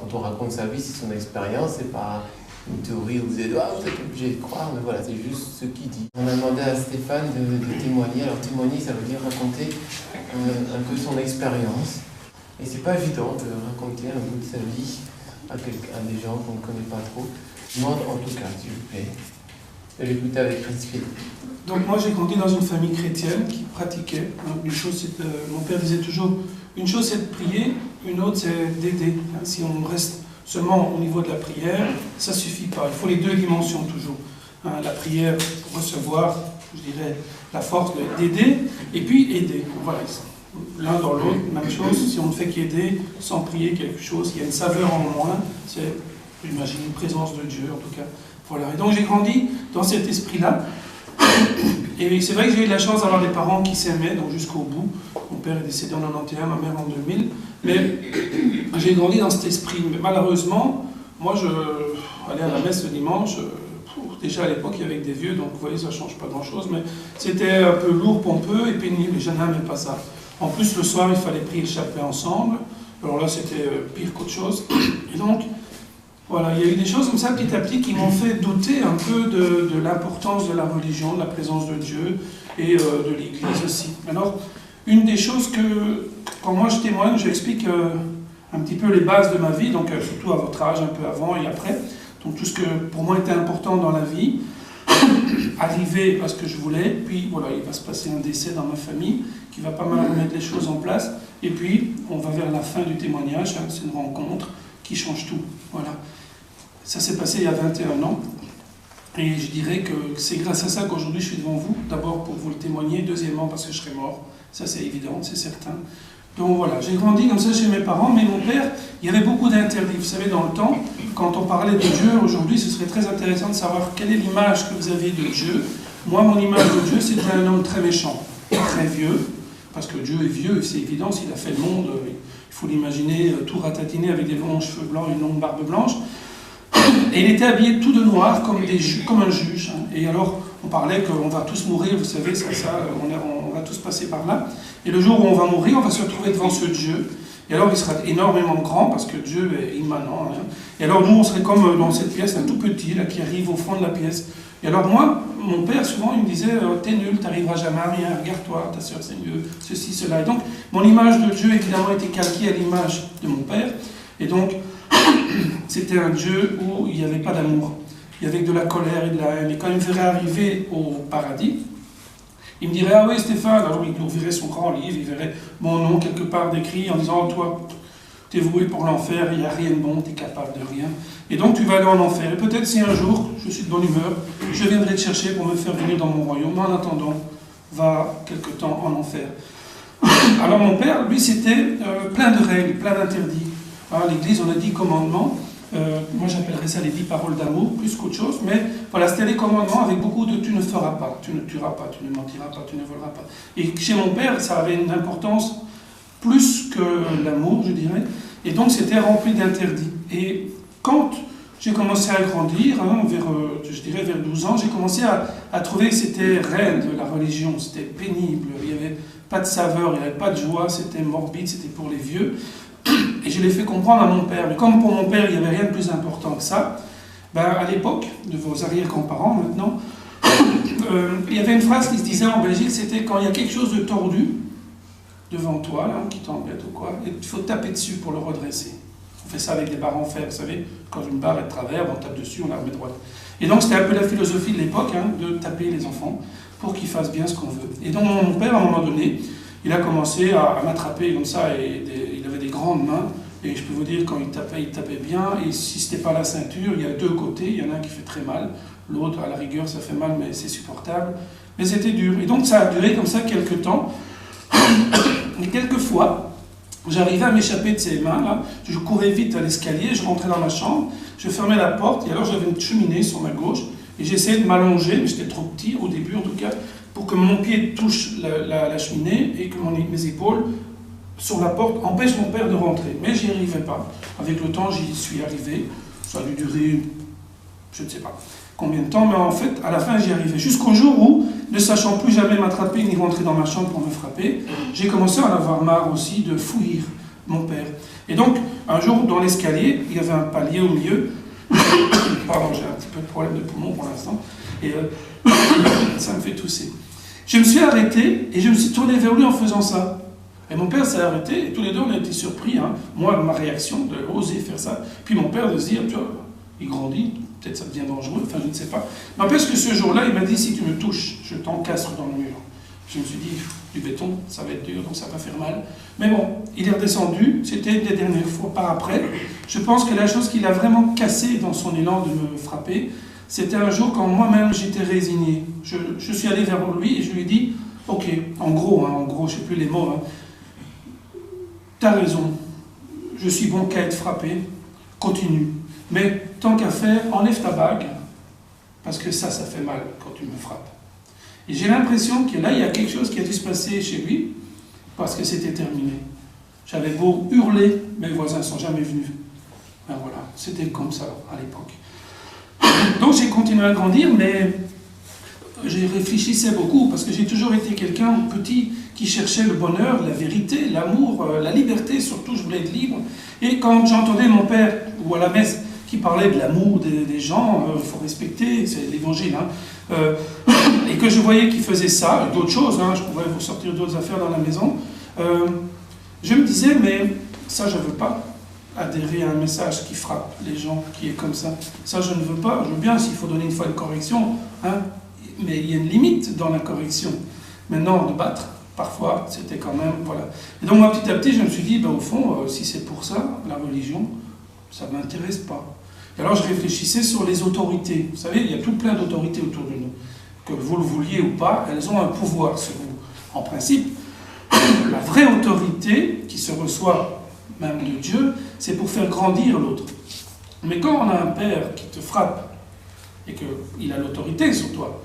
quand on raconte sa vie, c'est son expérience, c'est pas une théorie où vous êtes, ah, vous êtes obligé de croire, mais voilà, c'est juste ce qu'il dit. On a demandé à Stéphane de témoigner. Alors témoigner, ça veut dire raconter un peu son expérience. Et c'est pas évident de raconter un bout de sa vie à des gens qu'on ne connaît pas trop. Je demande en tout cas, s'il vous plaît, de l'écouter avec respect. Donc moi j'ai grandi dans une famille chrétienne qui pratiquait. Une chose, mon père disait toujours, une chose c'est de prier, une autre c'est d'aider. Si on reste seulement au niveau de la prière, ça ne suffit pas. Il faut les deux dimensions toujours. La prière pour recevoir, je dirais, la force d'aider, et puis aider. Voilà, l'un dans l'autre, même chose. Si on ne fait qu'aider sans prier quelque chose, il y a une saveur en moins. C'est, j'imagine, une présence de Dieu en tout cas. Voilà. Et donc j'ai grandi dans cet esprit-là. Et c'est vrai que j'ai eu la chance d'avoir des parents qui s'aimaient, donc jusqu'au bout. Mon père est décédé en 91, ma mère en 2000. Mais j'ai grandi dans cet esprit. Mais malheureusement, moi, je allais à la messe le dimanche. Déjà à l'époque, il y avait des vieux, donc vous voyez, ça ne change pas grand-chose. Mais c'était un peu lourd, pompeux et pénible. Et je n'aimais pas ça. En plus, le soir, il fallait prier le chapelet ensemble. Alors là, c'était pire qu'autre chose. Et donc, voilà, il y a eu des choses comme ça, petit à petit, qui m'ont fait douter un peu de l'importance de la religion, de la présence de Dieu et de l'Église aussi. Alors, une des choses que, quand moi je témoigne, j'explique un petit peu les bases de ma vie, donc surtout à votre âge, un peu avant et après. Donc tout ce que pour moi était important dans la vie, arriver à ce que je voulais, puis voilà, il va se passer un décès dans ma famille qui va pas mal remettre les choses en place, et puis on va vers la fin du témoignage, c'est une rencontre qui change tout. Voilà. Ça s'est passé il y a 21 ans, et je dirais que c'est grâce à ça qu'aujourd'hui je suis devant vous, d'abord pour vous le témoigner, deuxièmement parce que je serai mort, ça c'est évident, c'est certain. Donc voilà, j'ai grandi comme ça chez mes parents, mais mon père, il y avait beaucoup d'interdits. Vous savez, dans le temps, quand on parlait de Dieu, aujourd'hui, ce serait très intéressant de savoir quelle est l'image que vous avez de Dieu. Moi, mon image de Dieu, c'était un homme très méchant, très vieux, parce que Dieu est vieux, c'est évident, s'il a fait le monde, il faut l'imaginer tout ratatiné avec des longs cheveux blancs et une longue barbe blanche. Et il était habillé tout de noir, comme un juge. Et alors, on parlait qu'on va tous mourir, vous savez, on va tous passer par là. Et le jour où on va mourir, on va se retrouver devant ce Dieu. Et alors, il sera énormément grand, parce que Dieu est immanent. Hein. Et alors, nous, on serait comme dans cette pièce, un tout petit, là, qui arrive au fond de la pièce. Et alors, moi, mon père, souvent, il me disait, t'es nul, t'arriveras jamais à rien, regarde-toi, ta soeur, c'est mieux, ceci, cela. Et donc, mon image de Dieu, évidemment, était calquée à l'image de mon père. Et donc, c'était un Dieu où il n'y avait pas d'amour. Il y avait que de la colère et de la haine. Et quand il me verrait arriver au paradis, il me dirait, ah oui Stéphane, alors il ouvrirait son grand livre, il verrait mon nom quelque part décrit en disant, oh, toi, t'es voué pour l'enfer, il n'y a rien de bon, t'es capable de rien. Et donc tu vas aller en enfer. Et peut-être si un jour, je suis de bonne humeur, je viendrai te chercher pour me faire venir dans mon royaume. Mais en attendant, va quelque temps en enfer. Alors mon père, lui, c'était plein de règles, plein d'interdits. À l'Église, on a 10 commandements. Moi, j'appellerais ça les 10 paroles d'amour, plus qu'autre chose. Mais voilà, c'était les commandements avec beaucoup de tu ne feras pas, tu ne tueras pas, tu ne mentiras pas, tu ne voleras pas. Et chez mon père, ça avait une importance plus que l'amour, je dirais. Et donc, c'était rempli d'interdits. Et quand j'ai commencé à grandir, je dirais vers 12 ans, j'ai commencé à trouver que c'était raide, la religion. C'était pénible, il n'y avait pas de saveur, il n'y avait pas de joie, c'était morbide, c'était pour les vieux. Et je l'ai fait comprendre à mon père. Mais comme pour mon père, il n'y avait rien de plus important que ça, à l'époque, de vos arrière-grands-parents maintenant, il y avait une phrase qui se disait en Belgique, c'était quand il y a quelque chose de tordu devant toi, là, qui t'embête ou quoi, il faut taper dessus pour le redresser. On fait ça avec des barres en fer, vous savez, quand une barre est de travers, on tape dessus, on la remet droite. Et donc c'était un peu la philosophie de l'époque, de taper les enfants pour qu'ils fassent bien ce qu'on veut. Et donc mon père, à un moment donné, il a commencé à m'attraper comme ça, et il avait des grandes mains, et je peux vous dire, quand il tapait bien, et si ce n'était pas la ceinture, il y a deux côtés, il y en a un qui fait très mal, l'autre, à la rigueur, ça fait mal, mais c'est supportable. Mais c'était dur. Et donc ça a duré comme ça quelques temps. Et quelquefois, j'arrivais à m'échapper de ses mains, là, je courais vite à l'escalier, je rentrais dans ma chambre, je fermais la porte, et alors j'avais une cheminée sur ma gauche, et j'essayais de m'allonger, mais j'étais trop petit, au début en tout cas, pour que mon pied touche la cheminée, et que mes épaules, sur la porte, empêchent mon père de rentrer. Mais j'y arrivais pas. Avec le temps, j'y suis arrivé. Ça a dû durer, je ne sais pas combien de temps, mais en fait, à la fin, j'y arrivais. Jusqu'au jour où, ne sachant plus jamais m'attraper ni rentrer dans ma chambre pour me frapper, j'ai commencé à en avoir marre aussi de fouiller mon père. Et donc, un jour, dans l'escalier, il y avait un palier au milieu. Pardon, j'ai un petit peu de problème de poumon pour l'instant. Et ça me fait tousser. Je me suis arrêté et je me suis tourné vers lui en faisant ça. Et mon père s'est arrêté et tous les deux on a été surpris. Hein. Moi, de ma réaction, de oser faire ça. Puis mon père de se dire, tu vois, il grandit, peut-être ça devient dangereux, enfin je ne sais pas. N'empêche que ce jour-là, il m'a dit, si tu me touches, je t'encastre dans le mur. Je me suis dit, du béton, ça va être dur, donc ça va faire mal. Mais bon, il est redescendu, c'était une des dernières fois par après. Je pense que la chose qui l'a vraiment cassé dans son élan de me frapper, c'était un jour quand moi-même j'étais résigné. Je suis allé vers lui et je lui ai dit, ok, en gros, je ne sais plus les mots, hein, t'as raison, je suis bon qu'à être frappé, continue. Mais tant qu'à faire, enlève ta bague, parce que ça fait mal quand tu me frappes. Et j'ai l'impression que là, il y a quelque chose qui a dû se passer chez lui, parce que c'était terminé. J'avais beau hurler, mes voisins ne sont jamais venus. Ben voilà, c'était comme ça à l'époque. Donc j'ai continué à grandir, mais j'y réfléchissais beaucoup, parce que j'ai toujours été quelqu'un petit qui cherchait le bonheur, la vérité, l'amour, la liberté, surtout je voulais être libre. Et quand j'entendais mon père, ou à la messe, qui parlait de l'amour des gens, il faut respecter, c'est l'évangile, hein, et que je voyais qu'il faisait ça, d'autres choses, hein, je pouvais vous sortir d'autres affaires dans la maison, je me disais, mais ça je ne veux pas adhérer à un message qui frappe les gens, qui est comme ça. Ça je ne veux pas, je veux bien s'il faut donner une fois une correction, hein, mais il y a une limite dans la correction. Maintenant, de battre, parfois, c'était quand même, voilà. Et donc moi, petit à petit, je me suis dit, ben, au fond, si c'est pour ça, la religion, ça ne m'intéresse pas. Et alors je réfléchissais sur les autorités. Vous savez, il y a tout plein d'autorités autour de nous. Que vous le vouliez ou pas, elles ont un pouvoir sur vous. En principe, la vraie autorité qui se reçoit même de Dieu, c'est pour faire grandir l'autre. Mais quand on a un père qui te frappe et qu'il a l'autorité sur toi,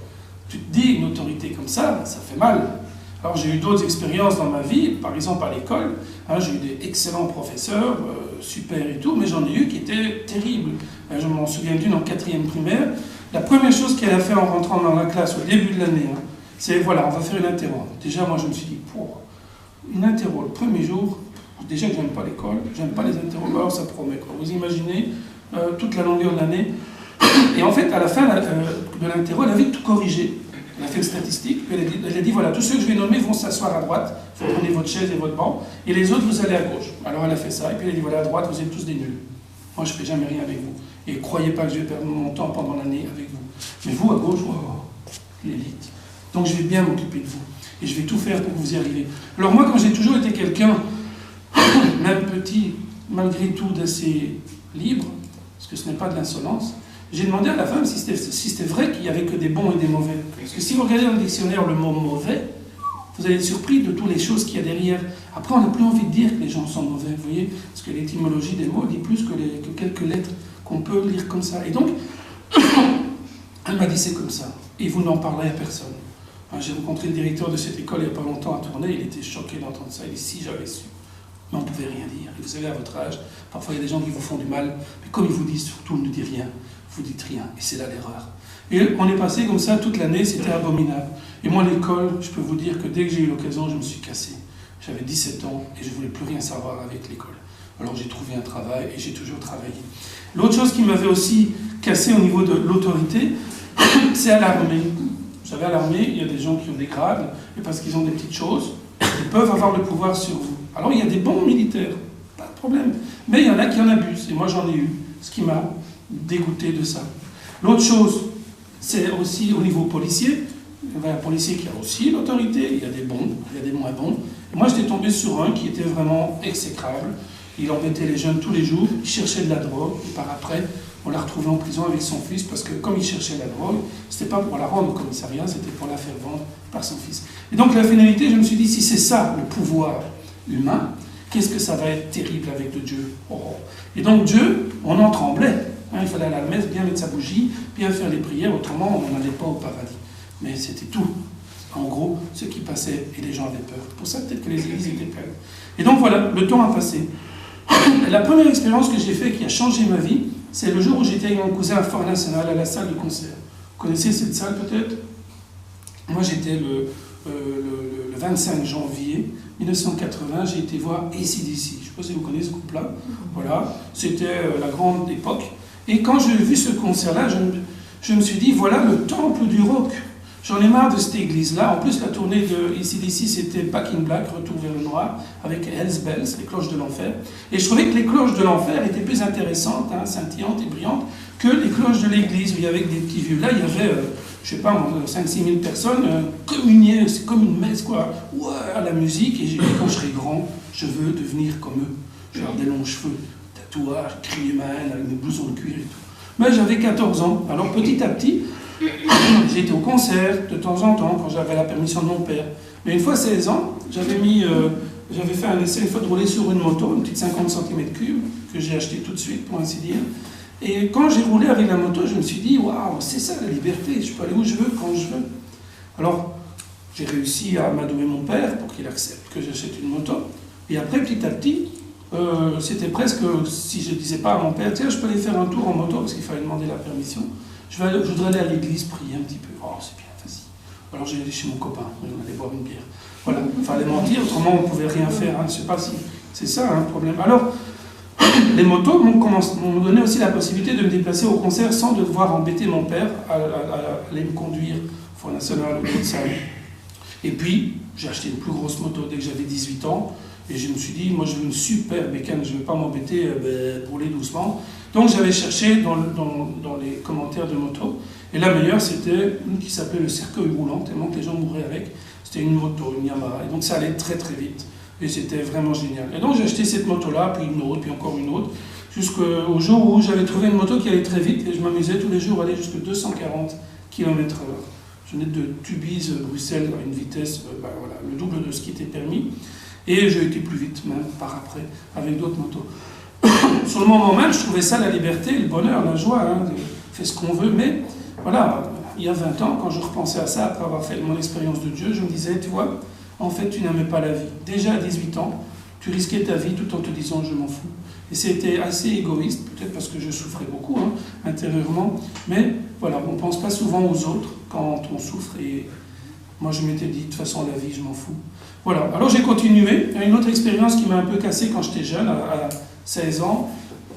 tu te dis une autorité comme ça fait mal. Alors j'ai eu d'autres expériences dans ma vie, par exemple à l'école, hein, j'ai eu des excellents professeurs, super et tout, mais j'en ai eu qui étaient terribles. Je m'en souviens d'une en 4e primaire. La première chose qu'elle a fait en rentrant dans la classe au début de l'année, hein, c'est voilà, on va faire une interro. Déjà moi je me suis dit, une interro le premier jour, déjà que j'aime pas l'école, j'aime pas les interros, alors ça promet. Quoi. Vous imaginez toute la longueur de l'année. Et en fait, à la fin de l'interro, elle avait tout corrigé. Elle a fait une statistique, puis elle a dit voilà, tous ceux que je vais nommer vont s'asseoir à droite, vous prenez votre chaise et votre banc, et les autres, vous allez à gauche. Alors elle a fait ça, et puis elle a dit voilà, à droite, vous êtes tous des nuls. Moi, je ne fais jamais rien avec vous. Et croyez pas que je vais perdre mon temps pendant l'année avec vous. Mais vous, à gauche, l'élite. Donc je vais bien m'occuper de vous. Et je vais tout faire pour que vous y arriviez. Alors moi, comme j'ai toujours été quelqu'un, même petit, malgré tout, d'assez libre, parce que ce n'est pas de l'insolence, j'ai demandé à la femme si c'était vrai qu'il n'y avait que des bons et des mauvais. Parce que si vous regardez dans le dictionnaire le mot mauvais, vous allez être surpris de toutes les choses qu'il y a derrière. Après, on n'a plus envie de dire que les gens sont mauvais, vous voyez, parce que l'étymologie des mots dit plus que quelques lettres qu'on peut lire comme ça. Et donc, elle m'a dit c'est comme ça, et vous n'en parlerez à personne. J'ai rencontré le directeur de cette école il n'y a pas longtemps à Tournai, il était choqué d'entendre ça, il dit si j'avais su. Mais on ne pouvait rien dire. Et vous savez, à votre âge, parfois il y a des gens qui vous font du mal, mais comme ils vous disent surtout ne dites rien, vous dites rien, et c'est là l'erreur. Et on est passé comme ça toute l'année, c'était abominable. Et moi, l'école, je peux vous dire que dès que j'ai eu l'occasion, je me suis cassé. J'avais 17 ans et je ne voulais plus rien savoir avec l'école. Alors j'ai trouvé un travail et j'ai toujours travaillé. L'autre chose qui m'avait aussi cassé au niveau de l'autorité, c'est à l'armée. Vous savez, à l'armée, il y a des gens qui ont des grades, et parce qu'ils ont des petites choses, ils peuvent avoir le pouvoir sur vous. Alors il y a des bons militaires, pas de problème. Mais il y en a qui en abusent, et moi j'en ai eu, ce qui m'a dégoûté de ça. L'autre chose, c'est aussi au niveau policier. Il y a un policier qui a aussi l'autorité, il y a des bons, il y a des moins bons. Et moi j'étais tombé sur un qui était vraiment exécrable. Il embêtait les jeunes tous les jours, il cherchait de la drogue, et par après, on l'a retrouvé en prison avec son fils, parce que comme il cherchait la drogue, c'était pas pour la rendre au commissariat, c'était pour la faire vendre par son fils. Et donc la finalité, je me suis dit, si c'est ça le pouvoir humain, qu'est-ce que ça va être terrible avec le Dieu. Et donc Dieu, on en tremblait. Il fallait aller à la messe, bien mettre sa bougie, bien faire les prières, autrement on n'allait pas au paradis. Mais c'était tout. En gros, ce qui passait, et les gens avaient peur. Pour ça, peut-être que les églises étaient pleines. Et donc voilà, le temps a passé. La première expérience que j'ai faite qui a changé ma vie, c'est le jour où j'étais avec mon cousin à Fort National, à la salle de concert. Vous connaissez cette salle peut-être? Moi j'étais le 25 janvier 1980, j'ai été voir AC/DC. Je sais pas si vous connaissez ce groupe-là. Voilà, c'était la grande époque. Et quand j'ai vu ce concert-là, je me suis dit, voilà le temple du rock. J'en ai marre de cette église-là. En plus, la tournée de AC/DC, c'était Back in Black, Retour vers le noir, avec Hell's Bells, les cloches de l'enfer. Et je trouvais que les cloches de l'enfer étaient plus intéressantes, hein, scintillantes et brillantes, que les cloches de l'église, où il y avait des petits vieux. Là, il y avait, je sais pas, 5-6 000 personnes communiées, c'est comme une messe, quoi, ouais, à la musique. Et j'ai dit, quand je serai grand, je veux devenir comme eux. Je veux avoir des longs cheveux, tatouages, crier ma haine avec des blousons de cuir et tout. Mais j'avais 14 ans. Alors, petit à petit, j'étais au concert de temps en temps, quand j'avais la permission de mon père. Mais une fois 16 ans, j'avais fait un essai une fois de rouler sur une moto, une petite 50 cm3, que j'ai acheté tout de suite, pour ainsi dire. Et quand j'ai roulé avec la moto, je me suis dit, waouh, c'est ça la liberté, je peux aller où je veux, quand je veux. Alors, j'ai réussi à m'adouer mon père pour qu'il accepte que j'achète une moto. Et après, petit à petit, c'était presque, si je ne disais pas à mon père, tiens, je peux aller faire un tour en moto, parce qu'il fallait demander la permission. Je voudrais aller à l'église prier un petit peu. Oh, c'est bien, vas-y. Alors j'ai allé chez mon copain, on allait boire une bière. Voilà, il fallait mentir, autrement on ne pouvait rien faire. Hein. Je ne sais pas si c'est ça un problème. Alors, les motos m'ont donné aussi la possibilité de me déplacer au concert sans devoir embêter mon père à aller me conduire au Front National ou d'autres salles. Et puis, j'ai acheté une plus grosse moto dès que j'avais 18 ans. Et je me suis dit, moi je veux une super bécane, je ne veux pas m'embêter pour rouler doucement. Donc j'avais cherché dans les commentaires de moto, et la meilleure c'était une qui s'appelait le cercueil roulant, tellement que les gens mouraient avec. C'était une moto, une Yamaha, et donc ça allait très très vite, et c'était vraiment génial. Et donc j'ai acheté cette moto-là, puis une autre, puis encore une autre, jusqu'au jour où j'avais trouvé une moto qui allait très vite, et je m'amusais tous les jours à aller jusqu'à 240 km/h. Je venais de Tubize, Bruxelles, à une vitesse, voilà, le double de ce qui était permis. Et j'ai été plus vite, même par après, avec d'autres motos. Sur le moment même, je trouvais ça la liberté, le bonheur, la joie, hein, de faire ce qu'on veut. Mais voilà, il y a 20 ans, quand je repensais à ça, après avoir fait mon expérience de Dieu, je me disais, tu vois, en fait, tu n'aimais pas la vie. Déjà à 18 ans, tu risquais ta vie tout en te disant, je m'en fous. Et c'était assez égoïste, peut-être parce que je souffrais beaucoup, hein, intérieurement. Mais voilà, on ne pense pas souvent aux autres quand on souffre. Et moi, je m'étais dit, de toute façon, la vie, je m'en fous. Voilà, alors j'ai continué. Il y a une autre expérience qui m'a un peu cassé quand j'étais jeune, à 16 ans.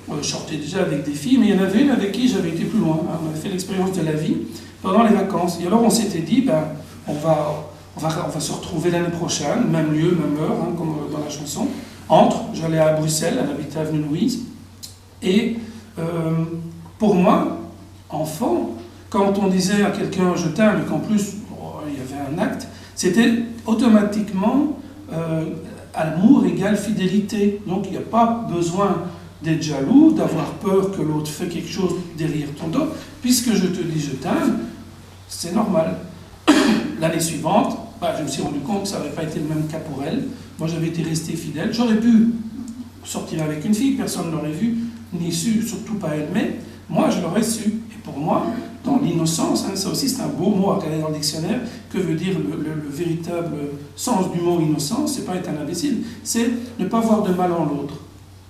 Je sortais déjà avec des filles, mais il y en avait une avec qui j'avais été plus loin. On avait fait l'expérience de la vie pendant les vacances. Et alors on s'était dit, on va se retrouver l'année prochaine, même lieu, même heure, hein, comme dans la chanson. J'allais à Bruxelles, elle habitait avenue Louise. Et pour moi, enfant, quand on disait à quelqu'un je t'aime, et qu'en plus il y avait un acte, c'était automatiquement amour égale fidélité. Donc il n'y a pas besoin d'être jaloux, d'avoir peur que l'autre fait quelque chose derrière ton dos. Puisque je te dis je t'aime, c'est normal. L'année suivante, je me suis rendu compte que ça n'avait pas été le même cas pour elle. Moi j'avais été resté fidèle. J'aurais pu sortir avec une fille, personne ne l'aurait vu, ni su, surtout pas elle, mais moi je l'aurais su. Et pour moi, dans l'innocence, hein, ça aussi c'est un beau mot à regarder dans le dictionnaire, que veut dire le véritable sens du mot innocence, c'est pas être un imbécile, c'est ne pas voir de mal en l'autre.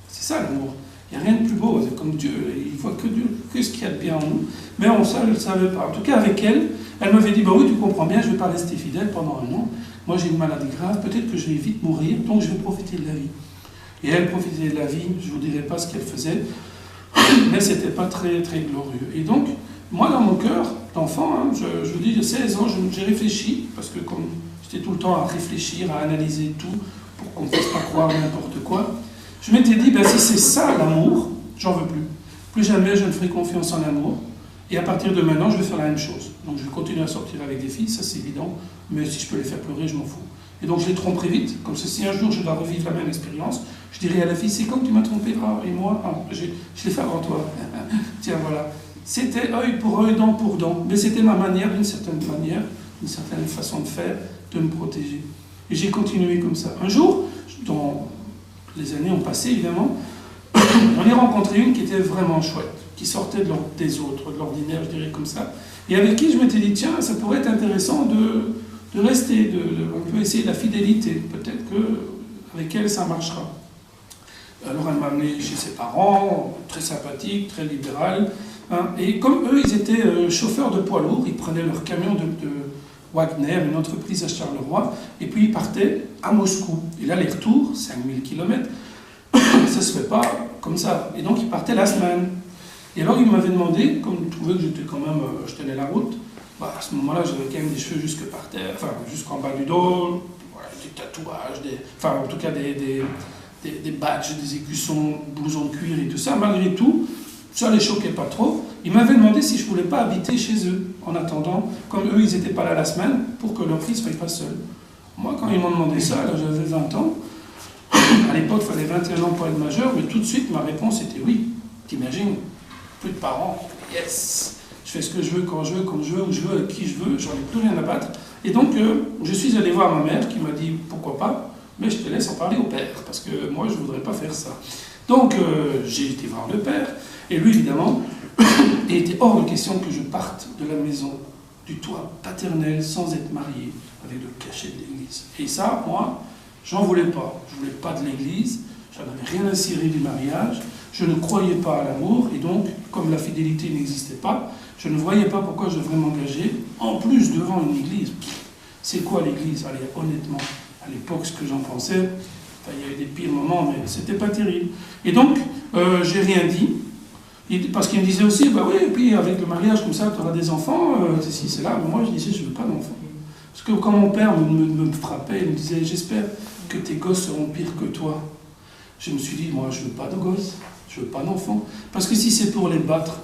C'est ça l'amour. Il n'y a rien de plus beau, c'est comme Dieu, il voit que Dieu, que ce qu'il y a de bien en nous, mais ça je ne le savais pas. En tout cas avec elle, elle m'avait dit, oui tu comprends bien, je ne vais pas rester fidèle pendant un an, moi j'ai une maladie grave, peut-être que je vais vite mourir, donc je vais profiter de la vie. Et elle profitait de la vie, je ne vous dirai pas ce qu'elle faisait, mais ce n'était pas très, très glorieux. Et donc, moi, dans mon cœur d'enfant, hein, je vous dis, il y a 16 ans, j'ai réfléchi, parce que comme j'étais tout le temps à réfléchir, à analyser tout, pour qu'on ne fasse pas croire n'importe quoi, je m'étais dit, si c'est ça l'amour, j'en veux plus. Plus jamais je ne ferai confiance en l'amour, et à partir de maintenant, je vais faire la même chose. Donc je vais continuer à sortir avec des filles, ça c'est évident, mais si je peux les faire pleurer, je m'en fous. Et donc je les tromperai vite, comme ça, si un jour je dois revivre la même expérience, je dirai à la fille, c'est quand tu m'as trompé, et moi, je l'ai fait avant toi. Tiens, voilà. C'était œil pour œil, dent pour dent, mais c'était ma manière, d'une certaine façon de faire, de me protéger. Et j'ai continué comme ça. Un jour, dans les années ont passé évidemment, j'en ai rencontré une qui était vraiment chouette, qui sortait des autres, de l'ordinaire, je dirais comme ça, et avec qui je m'étais dit, tiens, ça pourrait être intéressant de rester, on peut essayer la fidélité, peut-être qu'avec elle ça marchera. Alors elle m'a amené chez ses parents, très sympathique, très libéral, hein, et comme eux, ils étaient chauffeurs de poids lourds, ils prenaient leur camion de Wagner, une entreprise à Charleroi, et puis ils partaient à Moscou. Et là, les retours, 5000 km, ça ne se fait pas comme ça. Et donc, il partait la semaine. Et alors, il m'avait demandé, comme il trouvait que j'étais quand même, je tenais la route, bah, à ce moment-là, j'avais quand même des cheveux jusque par terre, enfin, jusqu'en bas du dos, voilà, des tatouages, enfin, en tout cas, des badges, des écussons, blousons de cuir et tout ça. Malgré tout, ça les choquait pas trop. Ils m'avaient demandé si je ne voulais pas habiter chez eux, en attendant, comme eux, ils n'étaient pas là la semaine, pour que leur fils ne soit pas seul. Moi, quand ils m'ont demandé ça, là, j'avais 20 ans. À l'époque, il fallait 21 ans pour être majeur, mais tout de suite, ma réponse était oui. T'imagines, plus de parents, yes. Je fais ce que je veux, quand je veux, comme je veux, où je veux, avec qui je veux, j'en ai plus rien à battre. Et donc, je suis allé voir ma mère qui m'a dit pourquoi pas, mais je te laisse en parler au père, parce que moi, je ne voudrais pas faire ça. Donc, j'ai été voir le père, et lui, évidemment, il était hors de question que je parte de la maison, du toit paternel, sans être marié, avec le cachet de l'église. Et ça, moi, j'en voulais pas. Je voulais pas de l'église, j'en avais rien à cirer du mariage, je ne croyais pas à l'amour, et donc, comme la fidélité n'existait pas, je ne voyais pas pourquoi je devrais m'engager, en plus devant une église. C'est quoi l'église? Allez, honnêtement, à l'époque, ce que j'en pensais, enfin, il y avait des pires moments, mais c'était pas terrible. Et donc, j'ai rien dit, parce qu'il me disait aussi, bah oui, et puis avec le mariage comme ça, tu auras des enfants, si c'est là, mais moi je disais, je veux pas d'enfants. Parce que quand mon père me frappait, il me disait, j'espère que tes gosses seront pires que toi. Je me suis dit, moi je veux pas de gosses, je veux pas d'enfants. Parce que si c'est pour les battre,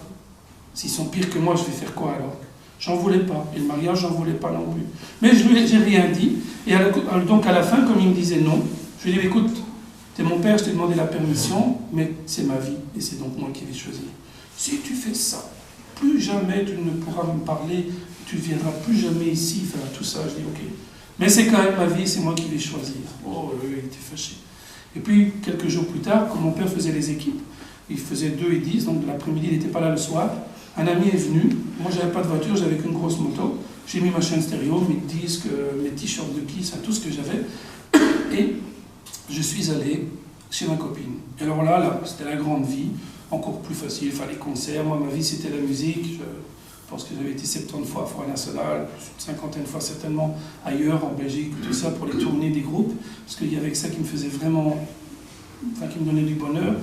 s'ils sont pires que moi, je vais faire quoi alors? J'en voulais pas. Et le mariage, j'en voulais pas non plus. Mais j'ai rien dit. Et donc à la fin, comme il me disait non, je lui ai dit, écoute, t'es mon père, je t'ai demandé la permission, mais c'est ma vie, et c'est donc moi qui vais choisir. Si tu fais ça, plus jamais tu ne pourras me parler, tu ne viendras plus jamais ici faire tout ça. Je dis ok. Mais c'est quand même ma vie, c'est moi qui vais choisir. Oh, il était fâché. Et puis, quelques jours plus tard, quand mon père faisait les équipes, il faisait 2 et 10, donc de l'après-midi, il n'était pas là le soir. Un ami est venu, moi j'avais pas de voiture, j'avais qu'une grosse moto. J'ai mis ma chaîne stéréo, mes disques, mes t-shirts de Kiss, tout ce que j'avais. Et je suis allé chez ma copine. Et alors là, c'était la grande vie, encore plus facile, il fallait concerts. Moi, ma vie, c'était la musique. Je pense que j'avais été 70 fois à Foire Nationale, une 50aine de fois certainement ailleurs, en Belgique, tout ça, pour les tournées des groupes, parce qu'il y avait ça qui me faisait vraiment, enfin, qui me donnait du bonheur.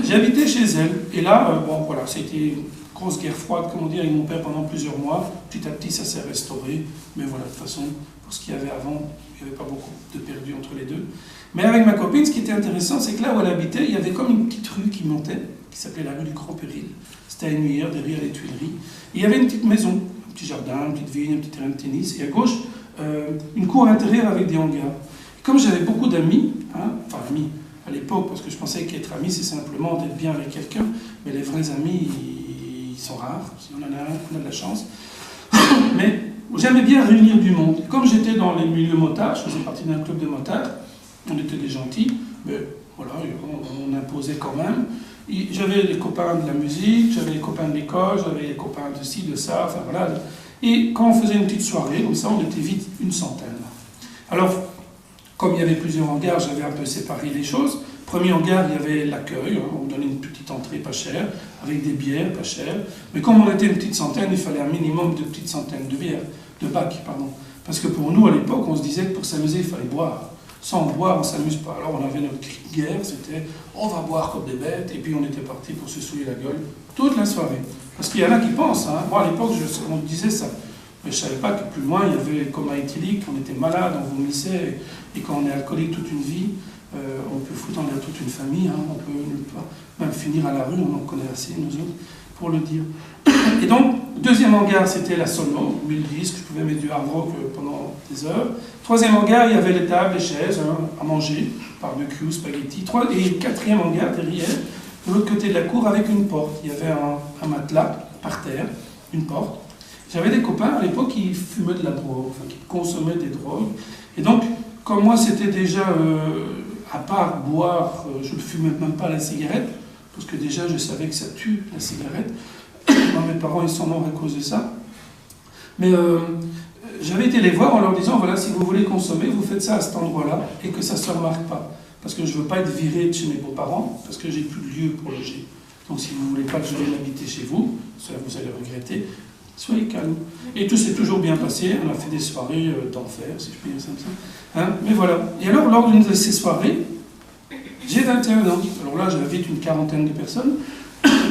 J'ai habité chez elle, et là, bon, voilà, c'était une grosse guerre froide, comme on dit, avec mon père pendant plusieurs mois. Petit à petit, ça s'est restauré, mais voilà, de toute façon, pour ce qu'il y avait avant, il n'y avait pas beaucoup de perdu entre les deux. Mais avec ma copine, ce qui était intéressant, c'est que là où elle habitait, il y avait comme une petite rue qui montait, qui s'appelait la rue du Grand Péril. C'était à Énuyère, derrière les Tuileries. Et il y avait une petite maison, un petit jardin, une petite vigne, un petit terrain de tennis, et à gauche, une cour intérieure avec des hangars. Et comme j'avais beaucoup d'amis, enfin amis à l'époque, parce que je pensais qu'être ami, c'est simplement d'être bien avec quelqu'un, mais les vrais amis, ils sont rares, si on en a un, on a de la chance. Mais j'aimais bien réunir du monde. Comme j'étais dans les milieux motards, je faisais partie d'un club de motards, on était des gentils, mais voilà, on imposait quand même. J'avais les copains de la musique, j'avais les copains de l'école, j'avais les copains de ci, de ça, enfin voilà. Et quand on faisait une petite soirée, comme ça, on était vite une centaine. Alors, comme il y avait plusieurs hangars, j'avais un peu séparé les choses. Premier hangar, il y avait l'accueil, on donnait une petite entrée pas chère, avec des bières pas chères. Mais comme on était une petite centaine, il fallait un minimum de petites centaines de bières, de bacs, pardon. Parce que pour nous, à l'époque, on se disait que pour s'amuser, il fallait boire. Sans boire, on ne s'amuse pas. Alors on avait notre cri de guerre, c'était on va boire comme des bêtes, et puis on était parti pour se souiller la gueule toute la soirée. Parce qu'il y en a qui pensent, moi à l'époque, on disait ça. Mais je ne savais pas que plus loin, il y avait le coma éthylique, on était malade, on vomissait, et quand on est alcoolique toute une vie, on peut foutre en l'air toute une famille, on peut même finir à la rue, on en connaît assez, nous autres, pour le dire. Et donc, deuxième hangar, c'était la sono, 1000 disques, je pouvais mettre du hard rock pendant des heures. Troisième hangar, il y avait les tables, les chaises, à manger, barbecue, spaghetti. Et quatrième hangar, derrière, de l'autre côté de la cour, avec une porte. Il y avait un matelas par terre, une porte. J'avais des copains à l'époque qui fumaient de la drogue, enfin qui consommaient des drogues. Et donc, comme moi, c'était déjà, à part boire, je ne fumais même pas la cigarette, parce que déjà, je savais que ça tue, la cigarette. Mes parents, ils sont morts à cause de ça. Mais j'avais été les voir en leur disant, voilà, si vous voulez consommer, vous faites ça à cet endroit-là, et que ça ne se remarque pas. Parce que je ne veux pas être viré de chez mes beaux-parents, parce que j'ai plus de lieu pour loger. Donc si vous ne voulez pas que je vienne habiter chez vous, ça vous allez regretter, soyez calme. Et tout s'est toujours bien passé, on a fait des soirées d'enfer, si je puis dire ça comme ça. Mais voilà. Et alors, lors d'une de ces soirées, J'ai 21 ans. Alors là, j'invite une quarantaine de personnes.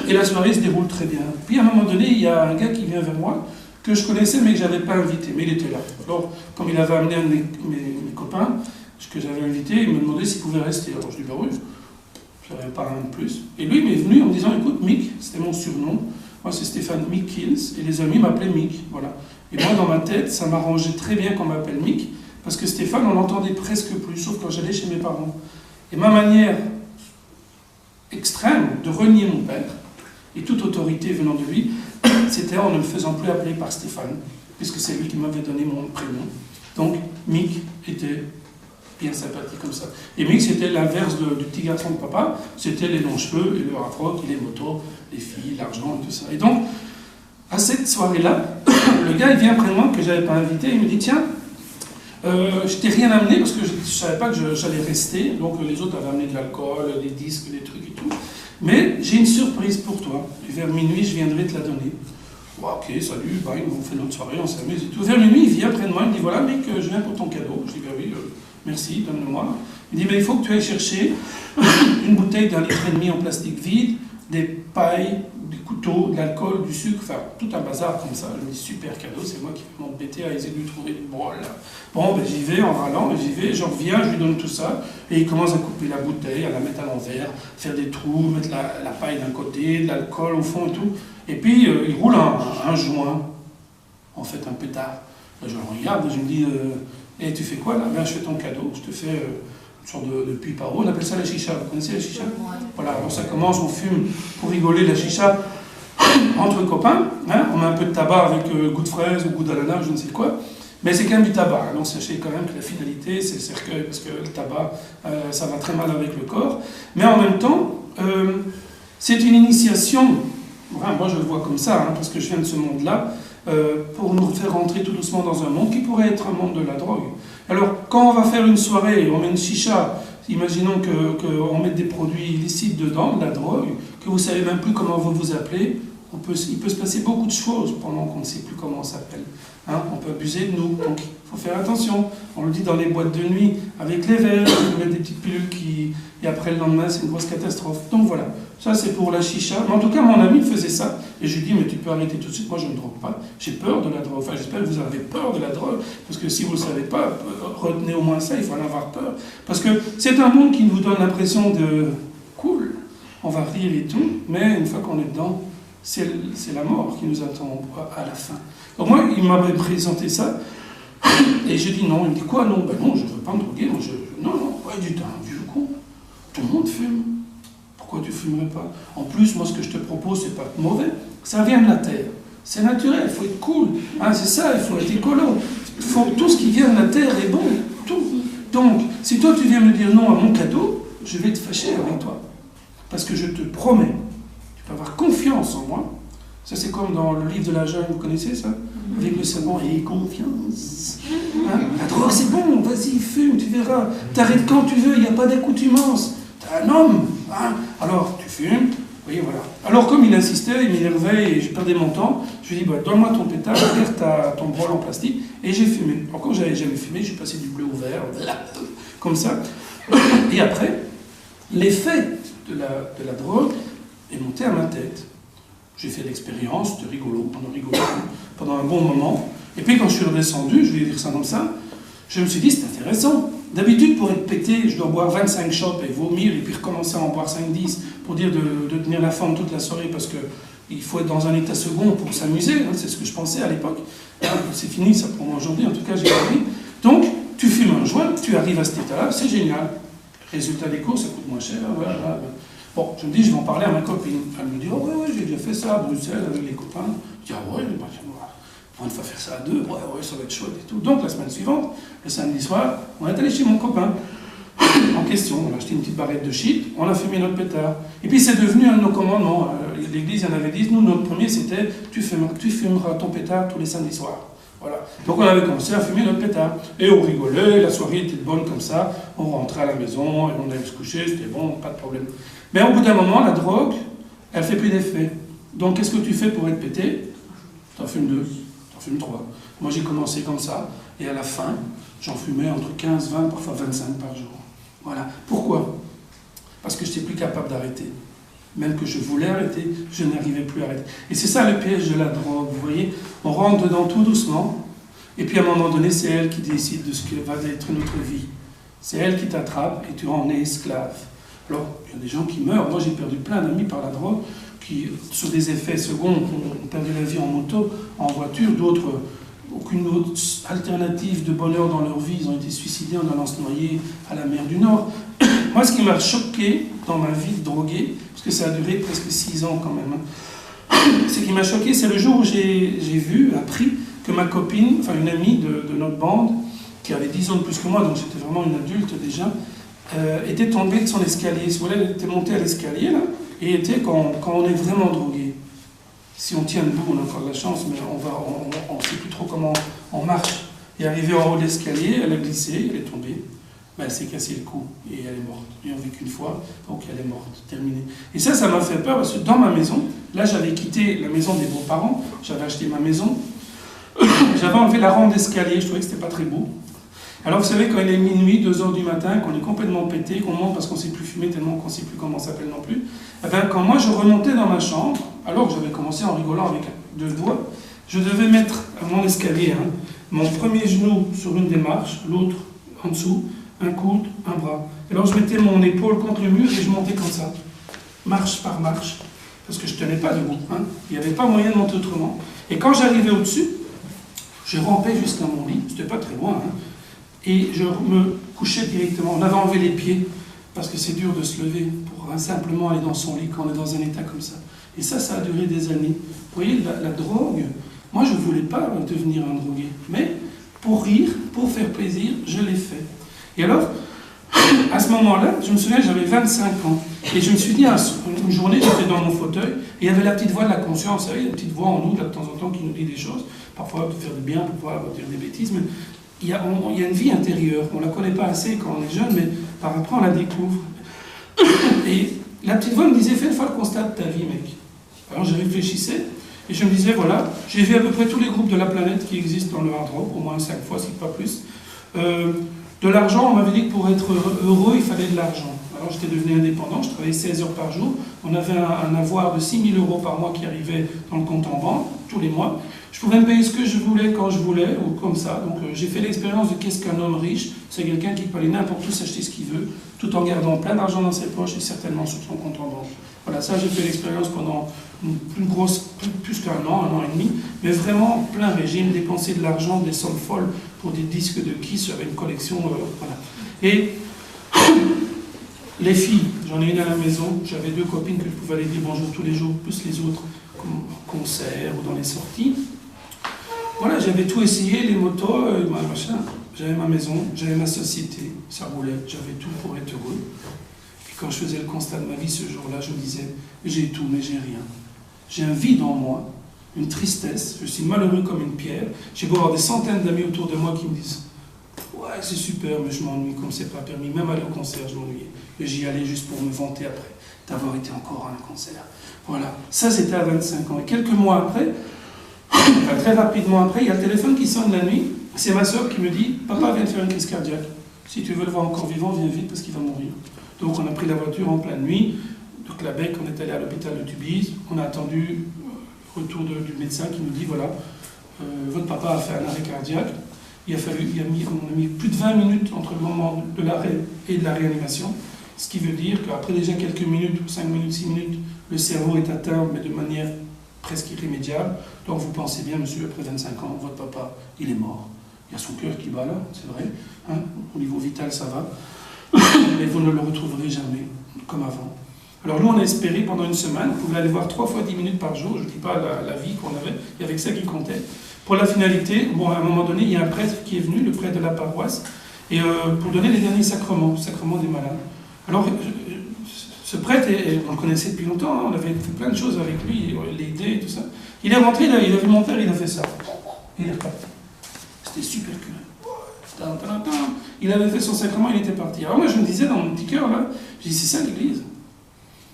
Et la soirée se déroule très bien. Puis à un moment donné, il y a un gars qui vient vers moi, que je connaissais mais que je n'avais pas invité, mais il était là. Alors, comme il avait amené un de mes copains, que j'avais invité, il me demandait s'il pouvait rester. Alors je dis, bah oui, je n'avais pas rien de plus. Et lui, il m'est venu en me disant, écoute, Mick, c'était mon surnom, moi c'est Stéphane Mick Kills, et les amis m'appelaient Mick, voilà. Et moi, dans ma tête, ça m'arrangeait très bien qu'on m'appelle Mick, parce que Stéphane, on l'entendait presque plus, sauf quand j'allais chez mes parents. Et ma manière extrême de renier mon père, et toute autorité venant de lui, c'était en ne me faisant plus appeler par Stéphane, puisque c'est lui qui m'avait donné mon prénom. Donc, Mick était bien sympathique comme ça. Et Mick, c'était l'inverse du petit garçon de papa, c'était les longs cheveux, et le afro, les motos, les filles, l'argent et tout ça. Et donc, à cette soirée-là, le gars, il vient près de moi, que je n'avais pas invité, il me dit, tiens, je t'ai rien amené, parce que je ne savais pas que j'allais rester, donc les autres avaient amené de l'alcool, des disques, des trucs et tout. Mais j'ai une surprise pour toi. Et vers minuit, je viendrai te la donner. Ok, salut, bye, on fait notre soirée, on s'amuse et tout. Vers minuit, il vient près de moi, il me dit, voilà, mec, je viens pour ton cadeau. Je dis, ben oui, merci, donne-le-moi. Il dit, mais il faut que tu ailles chercher une bouteille d'1,5 litre en plastique vide, des pailles, des couteaux, de l'alcool, du sucre, enfin, tout un bazar comme ça. Je me dis, super cadeau, c'est moi qui vais m'embêter à essayer de lui trouver du bol. Bon, ben j'y vais en râlant, j'y vais, je reviens, je lui donne tout ça, et il commence à couper la bouteille, à la mettre à l'envers, faire des trous, mettre la paille d'un côté, de l'alcool au fond et tout. Et puis, il roule un joint, en fait, un pétard. Je le regarde, je me dis, et tu fais quoi là? Ben, je fais ton cadeau, je te fais une sorte de pipe à eau, on appelle ça la chicha, vous connaissez la chicha? Voilà, alors ça commence, on fume pour rigoler la chicha entre copains, hein? On met un peu de tabac avec goût de fraise ou goût d'ananas, je ne sais quoi, mais c'est quand même du tabac, donc sachez quand même que la finalité c'est le cercueil, parce que le tabac, ça va très mal avec le corps, mais en même temps, c'est une initiation. Moi, je le vois comme ça, hein, parce que je viens de ce monde-là, pour nous faire rentrer tout doucement dans un monde qui pourrait être un monde de la drogue. Alors, quand on va faire une soirée, on met une chicha, imaginons qu'on mette des produits illicites dedans, de la drogue, que vous ne savez même plus comment vous vous appelez, il peut se passer beaucoup de choses pendant qu'on ne sait plus comment on s'appelle. Hein, on peut abuser de nous, donc il faut faire attention. On le dit dans les boîtes de nuit, avec les verres, on met des petites pilules et après le lendemain, c'est une grosse catastrophe. Donc voilà, ça c'est pour la chicha. Mais en tout cas, mon ami faisait ça. Et je lui dis, mais tu peux arrêter tout de suite, moi je ne drogue pas. J'ai peur de la drogue. Enfin, j'espère que vous avez peur de la drogue, parce que si vous ne le savez pas, retenez au moins ça, il faut en avoir peur. Parce que c'est un monde qui vous donne l'impression de cool, on va rire et tout, mais une fois qu'on est dedans, c'est la mort qui nous attend à la fin. Donc moi, il m'avait présenté ça, et j'ai dit non. Il me dit quoi? Non, ben non, je ne veux pas me droguer. Moi, non, ouais, du temps, vieux con. Tout le monde fume. Pourquoi tu ne fumerais pas? En plus, moi, ce que je te propose, c'est pas mauvais. Ça vient de la terre. C'est naturel, il faut être cool. Hein, c'est ça, il faut être écolo. Tout ce qui vient de la terre est bon. Tout. Donc, si toi, tu viens me dire non à mon cadeau, je vais te fâcher avec toi. Parce que je te promets, tu peux avoir confiance en moi. Ça, c'est comme dans le livre de la jungle, vous connaissez ça? Avec le serment et confiance. Hein? La drogue, c'est bon, vas-y, fume, tu verras. T'arrêtes quand tu veux, il n'y a pas d'accoutumance. T'es un homme. Hein? Alors, tu fumes, oui, voilà. Alors, comme il insistait, il m'énervait et je perdais mon temps, je lui ai dit, bah, donne-moi ton pétard, regarde ton bol en plastique, et j'ai fumé. Encore, j'avais jamais fumé, j'ai passé du bleu au vert, comme ça. Et après, l'effet de la drogue est monté à ma tête. J'ai fait l'expérience, c'était rigolo, on a rigolé pendant un bon moment. Et puis quand je suis redescendu, je vais dire ça comme ça, je me suis dit, c'est intéressant. D'habitude, pour être pété, je dois boire 25 shots et vomir, et puis recommencer à en boire 5-10 pour dire de tenir la forme toute la soirée, parce qu'il faut être dans un état second pour s'amuser, hein, c'est ce que je pensais à l'époque. C'est fini ça pour moi aujourd'hui, en tout cas j'ai compris. Donc, tu fumes un joint, tu arrives à cet état-là, c'est génial. Résultat des courses, ça coûte moins cher, voilà. Bon, je me dis, je vais en parler à ma copine. Elle me dit, oh ouais, j'ai déjà fait ça à Bruxelles avec les copains. Je dis, ah ouais, bah, on va faire ça à deux, ouais, ça va être chouette et tout. Donc la semaine suivante, le samedi soir, on est allé chez mon copain en question. On a acheté une petite barrette de shit, on a fumé notre pétard. Et puis c'est devenu un de nos commandements. L'église en avait dit, nous, notre premier, c'était, tu fumeras ton pétard tous les samedis soirs. Voilà. Donc on avait commencé à fumer notre pétard. Et on rigolait, la soirée était bonne comme ça, on rentrait à la maison, et on allait se coucher, c'était bon, pas de problème. Mais au bout d'un moment, la drogue, elle ne fait plus d'effet. Donc qu'est-ce que tu fais pour être pété? T'en fumes 2, t'en fumes 3. Moi j'ai commencé comme ça, et à la fin, j'en fumais entre 15, 20, parfois 25 par jour. Voilà. Pourquoi? parce que je n'étais plus capable d'arrêter. Même que je voulais arrêter, je n'arrivais plus à arrêter. Et c'est ça le piège de la drogue, vous voyez. On rentre dedans tout doucement, et puis à un moment donné, c'est elle qui décide de ce que va être notre vie. C'est elle qui t'attrape, et tu en es esclave. Alors, il y a des gens qui meurent. Moi, j'ai perdu plein d'amis par la drogue, qui, sur des effets seconds, ont perdu la vie en moto, en voiture, d'autres, aucune autre alternative de bonheur dans leur vie, ils ont été suicidés en allant se noyer à la mer du Nord. Moi, ce qui m'a choqué dans ma vie de drogué, parce que ça a duré presque 6 ans quand même, hein, ce qui m'a choqué, c'est le jour où j'ai appris que ma copine, enfin une amie de notre bande, qui avait 10 ans de plus que moi, donc j'étais vraiment une adulte déjà, était tombée de son escalier. Si vous voulez, elle était montée à l'escalier, là, et était quand on est vraiment drogué. Si on tient debout, on a encore de la chance, mais on ne sait plus trop comment on marche. Et arrivée en haut de l'escalier, elle a glissé, elle est tombée. Ben, elle s'est cassé le cou et elle est morte. Et on vit qu'une fois, donc elle est morte, terminée. Et ça m'a fait peur parce que dans ma maison, là j'avais quitté la maison des beaux-parents, j'avais acheté ma maison, j'avais enlevé la rampe d'escalier, je trouvais que c'était pas très beau. Alors vous savez, quand il est minuit, 2h du matin, qu'on est complètement pété, qu'on monte parce qu'on ne sait plus fumer tellement qu'on ne sait plus comment ça s'appelle non plus, eh ben, quand moi je remontais dans ma chambre, alors que j'avais commencé en rigolant avec 2 doigts, je devais mettre à mon escalier mon premier genou sur une des marches, l'autre en dessous, un coude, un bras. Et alors je mettais mon épaule contre le mur et je montais comme ça, marche par marche, parce que je ne tenais pas debout. Hein. Il n'y avait pas moyen de monter autrement. Et quand j'arrivais au-dessus, je rampais jusqu'à mon lit, c'était pas très loin, hein, et je me couchais directement. On avait enlevé les pieds, parce que c'est dur de se lever pour simplement aller dans son lit quand on est dans un état comme ça. Et ça a duré des années. Vous voyez, la drogue, moi je ne voulais pas devenir un drogué, mais pour rire, pour faire plaisir, je l'ai fait. Et alors, à ce moment-là, je me souviens, j'avais 25 ans. Et je me suis dit, une journée, j'étais dans mon fauteuil, et il y avait la petite voix de la conscience, vous savez, une petite voix en nous, là, de temps en temps, qui nous dit des choses, parfois de faire du bien, parfois dire des bêtises, mais il y a une vie intérieure. On ne la connaît pas assez quand on est jeune, mais par après, on la découvre. Et la petite voix me disait, fais une fois le constat de ta vie, mec. Alors je réfléchissais, et je me disais, voilà, j'ai vu à peu près tous les groupes de la planète qui existent dans le hard rock, au moins 5 fois, si pas plus. De l'argent, on m'avait dit que pour être heureux, il fallait de l'argent. Alors j'étais devenu indépendant, je travaillais 16 heures par jour. On avait un avoir de 6 000 € par mois qui arrivait dans le compte en banque, tous les mois. Je pouvais me payer ce que je voulais, quand je voulais, ou comme ça. Donc j'ai fait l'expérience de qu'est-ce qu'un homme riche. C'est quelqu'un qui peut aller n'importe où s'acheter ce qu'il veut, tout en gardant plein d'argent dans ses poches et certainement sur son compte en banque. Voilà, ça j'ai fait l'expérience pendant plus qu'un an et demi, mais vraiment plein régime, dépenser de l'argent, des sommes folles pour des disques de Kiss avec une collection, voilà. Et les filles, j'en ai une à la maison, j'avais 2 copines que je pouvais aller dire bonjour tous les jours, plus les autres, comme au concert ou dans les sorties. Voilà, j'avais tout essayé, les motos, machin. J'avais ma maison, j'avais ma société, ça roulait, j'avais tout pour être heureux. Et quand je faisais le constat de ma vie ce jour-là, je me disais, j'ai tout, mais j'ai rien. J'ai un vide en moi, une tristesse, je suis malheureux comme une pierre. J'ai beau avoir des centaines d'amis autour de moi qui me disent, ouais, c'est super, mais je m'ennuie comme c'est pas permis. Même aller au concert, je m'ennuyais. Et j'y allais juste pour me vanter après d'avoir été encore à un concert. Voilà, ça c'était à 25 ans. Et quelques mois après, très rapidement après, il y a le téléphone qui sonne la nuit. C'est ma soeur qui me dit, papa vient de faire une crise cardiaque. Si tu veux le voir encore vivant, viens vite parce qu'il va mourir. Donc on a pris la voiture en pleine nuit. De Clabec, on est allé à l'hôpital de Tubize. On a attendu le retour du médecin qui nous dit, voilà, votre papa a fait un arrêt cardiaque. On a mis plus de 20 minutes entre le moment de l'arrêt et de la réanimation. Ce qui veut dire qu'après déjà quelques minutes, 5 minutes, 6 minutes, le cerveau est atteint, mais de manière presque irrémédiable. Donc vous pensez bien, monsieur, après 25 ans, votre papa, il est mort. Il y a son cœur qui bat là, c'est vrai. Hein, au niveau vital, ça va. Mais vous ne le retrouverez jamais comme avant. Alors nous, on a espéré pendant une semaine, on pouvait aller voir 3 fois 10 minutes par jour, je ne dis pas la vie qu'on avait, il y avait que ça qui comptait. Pour la finalité, bon, à un moment donné, il y a un prêtre qui est venu, le prêtre de la paroisse, et pour donner les derniers sacrements, le sacrement des malades. Alors, ce prêtre, on le connaissait depuis longtemps, hein, on avait fait plein de choses avec lui, l'aider et tout ça. Il est rentré, il a vu mon père, il a fait ça. Il est reparti. C'était super cool. Il avait fait son sacrement, il était parti. Alors moi, je me disais dans mon petit cœur, là, je dis, c'est ça l'église.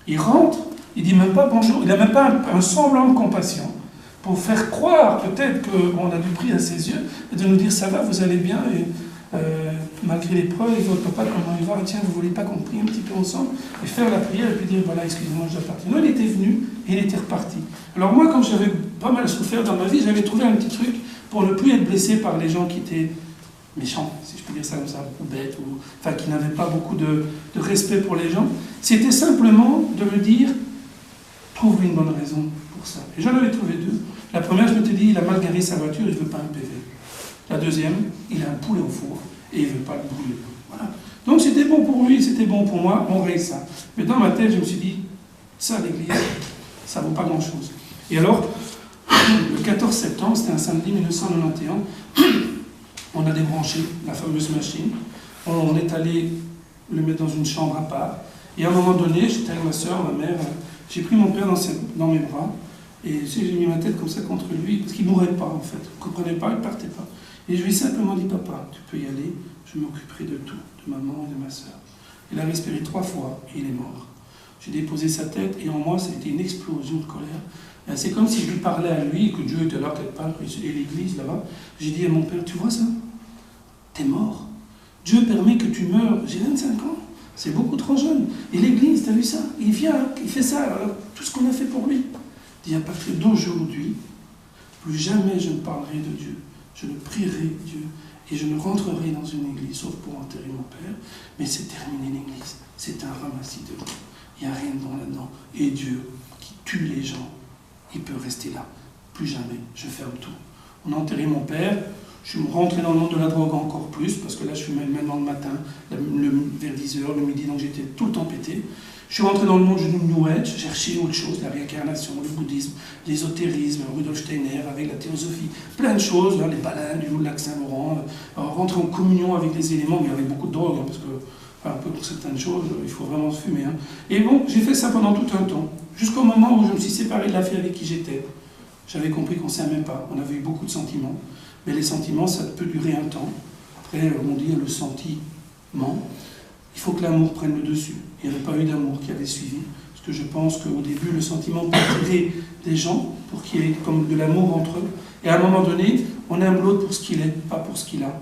Il rentre, il dit même pas bonjour, il n'a même pas un semblant de compassion pour faire croire peut-être qu'on a du prix à ses yeux et de nous dire ça va, vous allez bien. Et, malgré l'épreuve, et votre papa, comment il va, tiens, vous ne voulez pas qu'on prie un petit peu ensemble, et faire la prière, et puis dire, voilà, excusez-moi, je dois partir. Non, il était venu, et il était reparti. Alors moi, quand j'avais pas mal souffert dans ma vie, j'avais trouvé un petit truc pour ne plus être blessé par les gens qui étaient méchants, si je peux dire ça comme ça, ou bêtes, ou, enfin, qui n'avaient pas beaucoup de respect pour les gens. C'était simplement de me dire, trouve une bonne raison pour ça. Et j'en avais trouvé deux. La première, je m'étais dit, il a mal garé sa voiture, il ne veut pas un PV. La deuxième, il a un poulet au four et il ne veut pas le brûler. Voilà. Donc c'était bon pour lui, c'était bon pour moi, on règle ça. Mais dans ma tête, je me suis dit, ça, l'église, ça ne vaut pas grand-chose. Et alors, le 14 septembre, c'était un samedi 1991, on a débranché la fameuse machine, on est allé le mettre dans une chambre à part, et à un moment donné, j'étais avec ma soeur, ma mère, j'ai pris mon père dans mes bras, et j'ai mis ma tête comme ça contre lui, parce qu'il ne mourait pas en fait, il ne comprenait pas, il ne partait pas. Et je lui ai simplement dit, papa, tu peux y aller, je m'occuperai de tout, de maman et de ma soeur. Il a respiré 3 fois et il est mort. J'ai déposé sa tête et en moi, ça a été une explosion de colère. C'est comme si je lui parlais à lui, que Dieu était là quelque part, et l'église là-bas. J'ai dit à mon père, tu vois ça? T'es mort. Dieu permet que tu meurs. J'ai 25 ans, c'est beaucoup trop jeune. Et l'église, t'as vu ça? Il vient, il fait ça, alors, tout ce qu'on a fait pour lui. Il dit, à partir d'aujourd'hui, plus jamais je ne parlerai de Dieu. Je ne prierai Dieu et je ne rentrerai dans une église, sauf pour enterrer mon père, mais c'est terminé l'église. C'est un ramassis de gens. Il n'y a rien de bon là-dedans. Et Dieu, qui tue les gens, il peut rester là. Plus jamais, je ferme tout. On a enterré mon père, je suis rentré dans le monde de la drogue encore plus, parce que là je suis maintenant le matin, vers 10h, le midi, donc j'étais tout le temps pété. Je suis rentré dans le monde du New Age, chercher autre chose, la réincarnation, le bouddhisme, l'ésotérisme, Rudolf Steiner, avec la théosophie, plein de choses, là, les baleines du lac Saint-Laurent, rentrer en communion avec les éléments, mais avec beaucoup de drogue, hein, parce que, enfin, un peu pour certaines choses, il faut vraiment se fumer. Hein. Et bon, j'ai fait ça pendant tout un temps, jusqu'au moment où je me suis séparé de la fille avec qui j'étais. J'avais compris qu'on ne s'aimait pas, on avait eu beaucoup de sentiments, mais les sentiments, ça peut durer un temps. Après, on dit le sentiment. Il faut que l'amour prenne le dessus. Il n'y avait pas eu d'amour qui avait suivi. Parce que je pense qu'au début, le sentiment peut attirer des gens pour qu'il y ait comme de l'amour entre eux. Et à un moment donné, on aime l'autre pour ce qu'il est, pas pour ce qu'il a,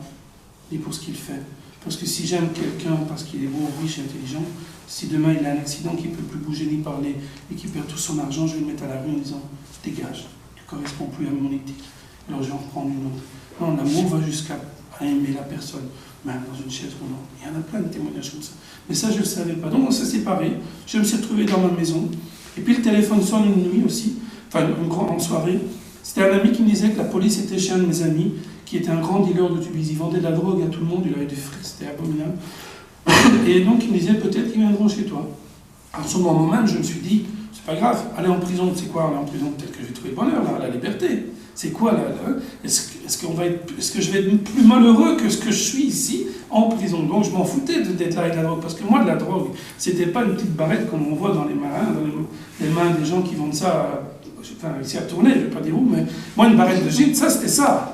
ni pour ce qu'il fait. Parce que si j'aime quelqu'un parce qu'il est beau, riche et intelligent, si demain il a un accident qu'il ne peut plus bouger ni parler et qu'il perd tout son argent, je vais le mettre à la rue en disant « Dégage, tu ne corresponds plus à mon éthique. » Alors je vais en reprendre une autre. Non, l'amour va jusqu'à aimer la personne. Même dans une chaise roulante. Il y en a plein de témoignages comme ça. Mais ça, je ne le savais pas. Donc on s'est séparés. Je me suis retrouvé dans ma maison. Et puis le téléphone sonne une nuit aussi, enfin une grande soirée. C'était un ami qui me disait que la police était chez un de mes amis, qui était un grand dealer de tubis. Il vendait de la drogue à tout le monde, il avait des frics, c'était abominable. Et donc il me disait peut-être qu'ils viendront chez toi. À ce moment même, je me suis dit, c'est pas grave, aller en prison, c'est quoi aller en prison? Peut-être que je vais trouver le bonheur, là, la liberté. C'est quoi là, est-ce que je vais être plus malheureux que ce que je suis ici en prison? Donc je m'en foutais d'être là avec la drogue, parce que moi de la drogue, c'était pas une petite barrette comme on voit dans les marins, dans les mains des gens qui vendent ça, enfin ici à tourner, je vais pas dire où, mais moi une barrette de gîte, ça c'était ça,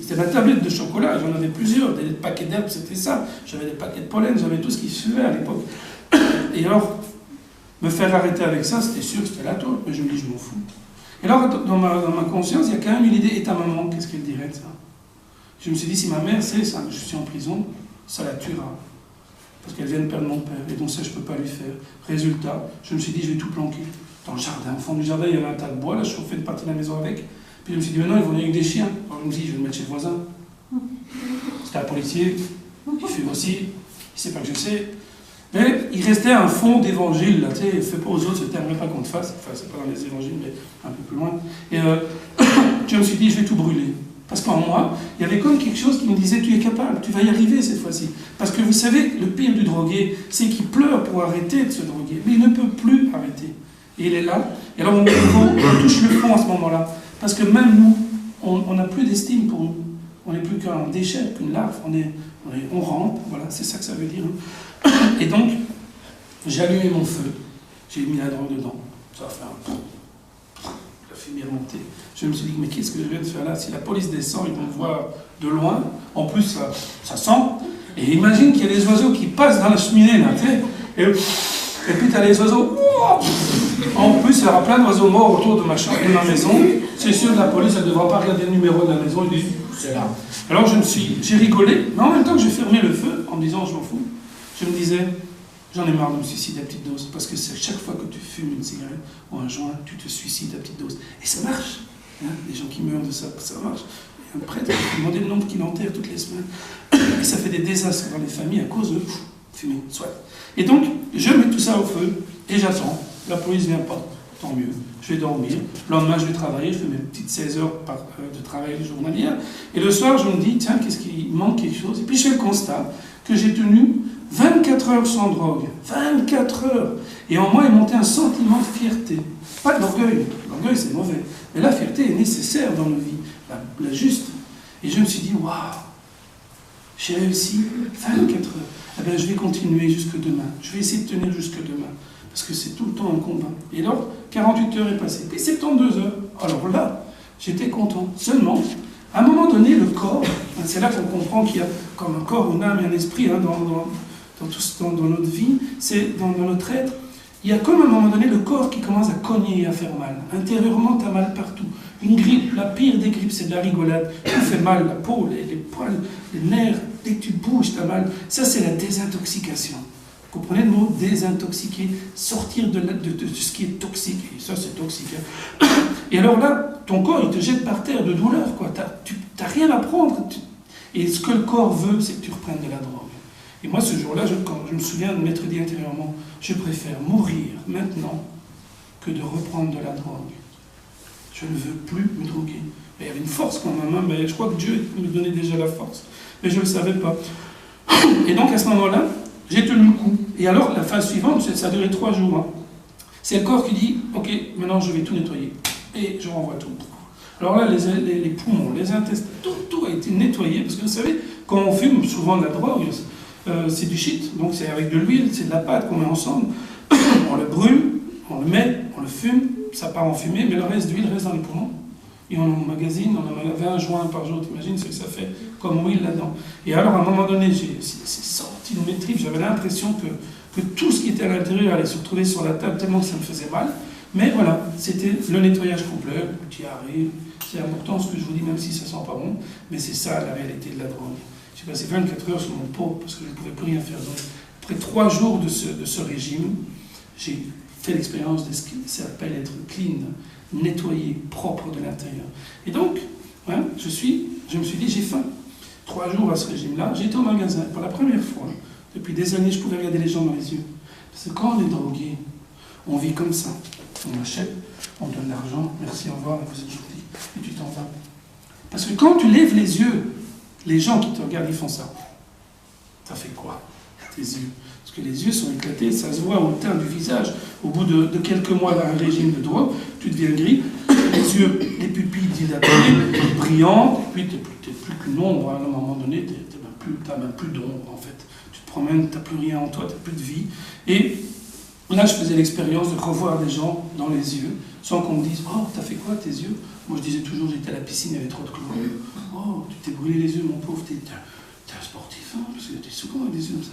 c'était la tablette de chocolat, j'en avais plusieurs, des paquets d'herbes, c'était ça, j'avais des paquets de pollen, j'avais tout ce qui suivait à l'époque. Et alors, me faire arrêter avec ça, c'était sûr que c'était la tôle, mais je me dis je m'en fous. Et alors, dans ma conscience, il y a quand même une idée, et ta maman, qu'est-ce qu'elle dirait de ça? Je me suis dit, si ma mère sait ça, je suis en prison, ça la tuera. Parce qu'elle vient de perdre mon père, et donc ça, je ne peux pas lui faire. Résultat, je me suis dit, je vais tout planquer. Dans le jardin, au fond du jardin, il y avait un tas de bois, là, je chauffais une partie de la maison avec. Puis je me suis dit, mais non, ils vont venir avec des chiens. Alors je me suis dit, je vais le mettre chez le voisin. C'était un policier, il fait aussi, il ne sait pas que je sais. Mais il restait un fond d'évangile, là, tu sais, fais pas aux autres, je t'aimerais pas qu'on te fasse. Enfin, c'est pas dans les évangiles, mais un peu plus loin. Et je me suis dit, je vais tout brûler. Parce qu'en moi, il y avait comme quelque chose qui me disait, tu es capable, tu vas y arriver cette fois-ci. Parce que vous savez, le pire du drogué, c'est qu'il pleure pour arrêter de se droguer. Mais il ne peut plus arrêter. Et il est là. Et alors on touche le fond à ce moment-là. Parce que même nous, on n'a plus d'estime pour nous. On n'est plus qu'un déchet, qu'une larve. On rampe, voilà, c'est ça que ça veut dire. Et donc, j'ai allumé mon feu, j'ai mis la drogue dedans, ça a fait la fumée remonter. Je me suis dit, mais qu'est-ce que je viens de faire là? Si la police descend, ils vont me voir de loin, en plus ça sent, et imagine qu'il y a des oiseaux qui passent dans la cheminée, là, tu sais, et puis tu as les oiseaux, en plus il y aura plein d'oiseaux morts autour de ma chambre, de ma maison, c'est sûr que la police, elle ne devra pas regarder le numéro de la maison, ils disent, Là. Alors j'ai rigolé, mais en même temps que j'ai fermé le feu, en me disant je m'en fous, je me disais, j'en ai marre de me suicider à petite dose, parce que c'est chaque fois que tu fumes une cigarette ou un joint, tu te suicides à petite dose. Et ça marche. Hein, les gens qui meurent de ça, ça marche. Il y a un prêtre qui m'a demandé le nombre qu'il enterre toutes les semaines. Et ça fait des désastres dans les familles à cause de fumer, soit. Et donc, je mets tout ça au feu, et j'attends. La police ne vient pas, tant mieux. Je vais dormir. Le lendemain, je vais travailler, je fais mes petites 16 heures de travail journalière. Et le soir, je me dis, tiens, qu'est-ce qu'il manque quelque chose? Et puis je fais le constat que j'ai tenu 24 heures sans drogue. 24 heures. Et en moi est monté un sentiment de fierté. Pas d'orgueil. L'orgueil, c'est mauvais. Mais la fierté est nécessaire dans nos vies. La juste. Et je me suis dit, waouh, j'ai réussi 24 heures. Eh bien, je vais continuer jusque demain. Je vais essayer de tenir jusque demain. Parce que c'est tout le temps un combat. Et alors, 48 heures est passé. Puis 72 heures. Alors là, j'étais content. Seulement, à un moment donné, le corps, c'est là qu'on comprend qu'il y a comme un corps, une âme et un esprit hein, dans notre vie, c'est dans notre être. Il y a comme à un moment donné le corps qui commence à cogner et à faire mal. Intérieurement, tu as mal partout. Une grippe, la pire des grippes, c'est de la rigolade. Tout fait mal, la peau, les poils, les nerfs. Dès que tu bouges, tu as mal. Ça, c'est la désintoxication. Vous comprenez le mot désintoxiquer, sortir de ce qui est toxique. Et ça, c'est toxique. Hein. Et alors là, ton corps, il te jette par terre de douleur. Tu n'as rien à prendre. Et ce que le corps veut, c'est que tu reprennes de la drogue. Et moi, ce jour-là, quand je me souviens de m'être dit intérieurement, je préfère mourir maintenant que de reprendre de la drogue. Je ne veux plus me droguer. Mais il y avait une force quand même, hein, mais je crois que Dieu me donnait déjà la force. Mais je ne le savais pas. Et donc, à ce moment-là, j'ai tenu le coup. Et alors, la phase suivante, ça a duré 3 jours. Hein. C'est le corps qui dit, ok, maintenant je vais tout nettoyer. Et je renvoie tout. Alors là, les poumons, les intestins, tout a été nettoyé. Parce que vous savez, quand on fume souvent de la drogue, c'est du shit. Donc c'est avec de l'huile, c'est de la pâte qu'on met ensemble. On le brûle, on le met, on le fume, ça part en fumée, mais le reste d'huile reste dans les poumons. Et on emmagasine, on en a 20 joints par jour, t'imagines ce que ça fait comme huile là-dedans. Et alors, à un moment donné, c'est sorti de mes tripes, j'avais l'impression que tout ce qui était à l'intérieur allait se retrouver sur la table tellement que ça me faisait mal. Mais voilà, c'était le nettoyage complet, qui arrive. C'est important ce que je vous dis, même si ça sent pas bon, mais c'est ça la réalité de la drogue. J'ai passé 24 heures sur mon pot parce que je ne pouvais plus rien faire. Donc, après 3 jours de ce régime, j'ai fait l'expérience de ce qui s'appelle être clean, nettoyé, propre de l'intérieur. Et donc, hein, je me suis dit, j'ai faim. 3 jours à ce régime-là, j'étais au magasin. Pour la première fois, depuis des années, je pouvais regarder les gens dans les yeux. Parce que quand on est drogué, on vit comme ça. On achète, on donne l'argent, merci, au revoir, vous êtes gentil, et tu t'en vas. Parce que quand tu lèves les yeux, les gens qui te regardent, ils font ça. Ça fait quoi, tes yeux? Parce que les yeux sont éclatés, ça se voit au teint du visage. Au bout de quelques mois d'un régime de drogue, tu deviens gris, les yeux, les pupilles dilatées, brillantes, et puis tu n'es plus qu'une ombre. À un moment donné, tu n'as même plus d'ombre, en fait. Tu te promènes, tu n'as plus rien en toi, tu n'as plus de vie. Et là, je faisais l'expérience de revoir des gens dans les yeux, sans qu'on me dise « Oh, t'as fait quoi, tes yeux ?» Moi, je disais toujours, j'étais à la piscine, il y avait trop de chlore. « Oh, tu t'es brûlé les yeux, mon pauvre, t'es un sportif, hein, parce que t'es souvent avec des yeux comme ça. »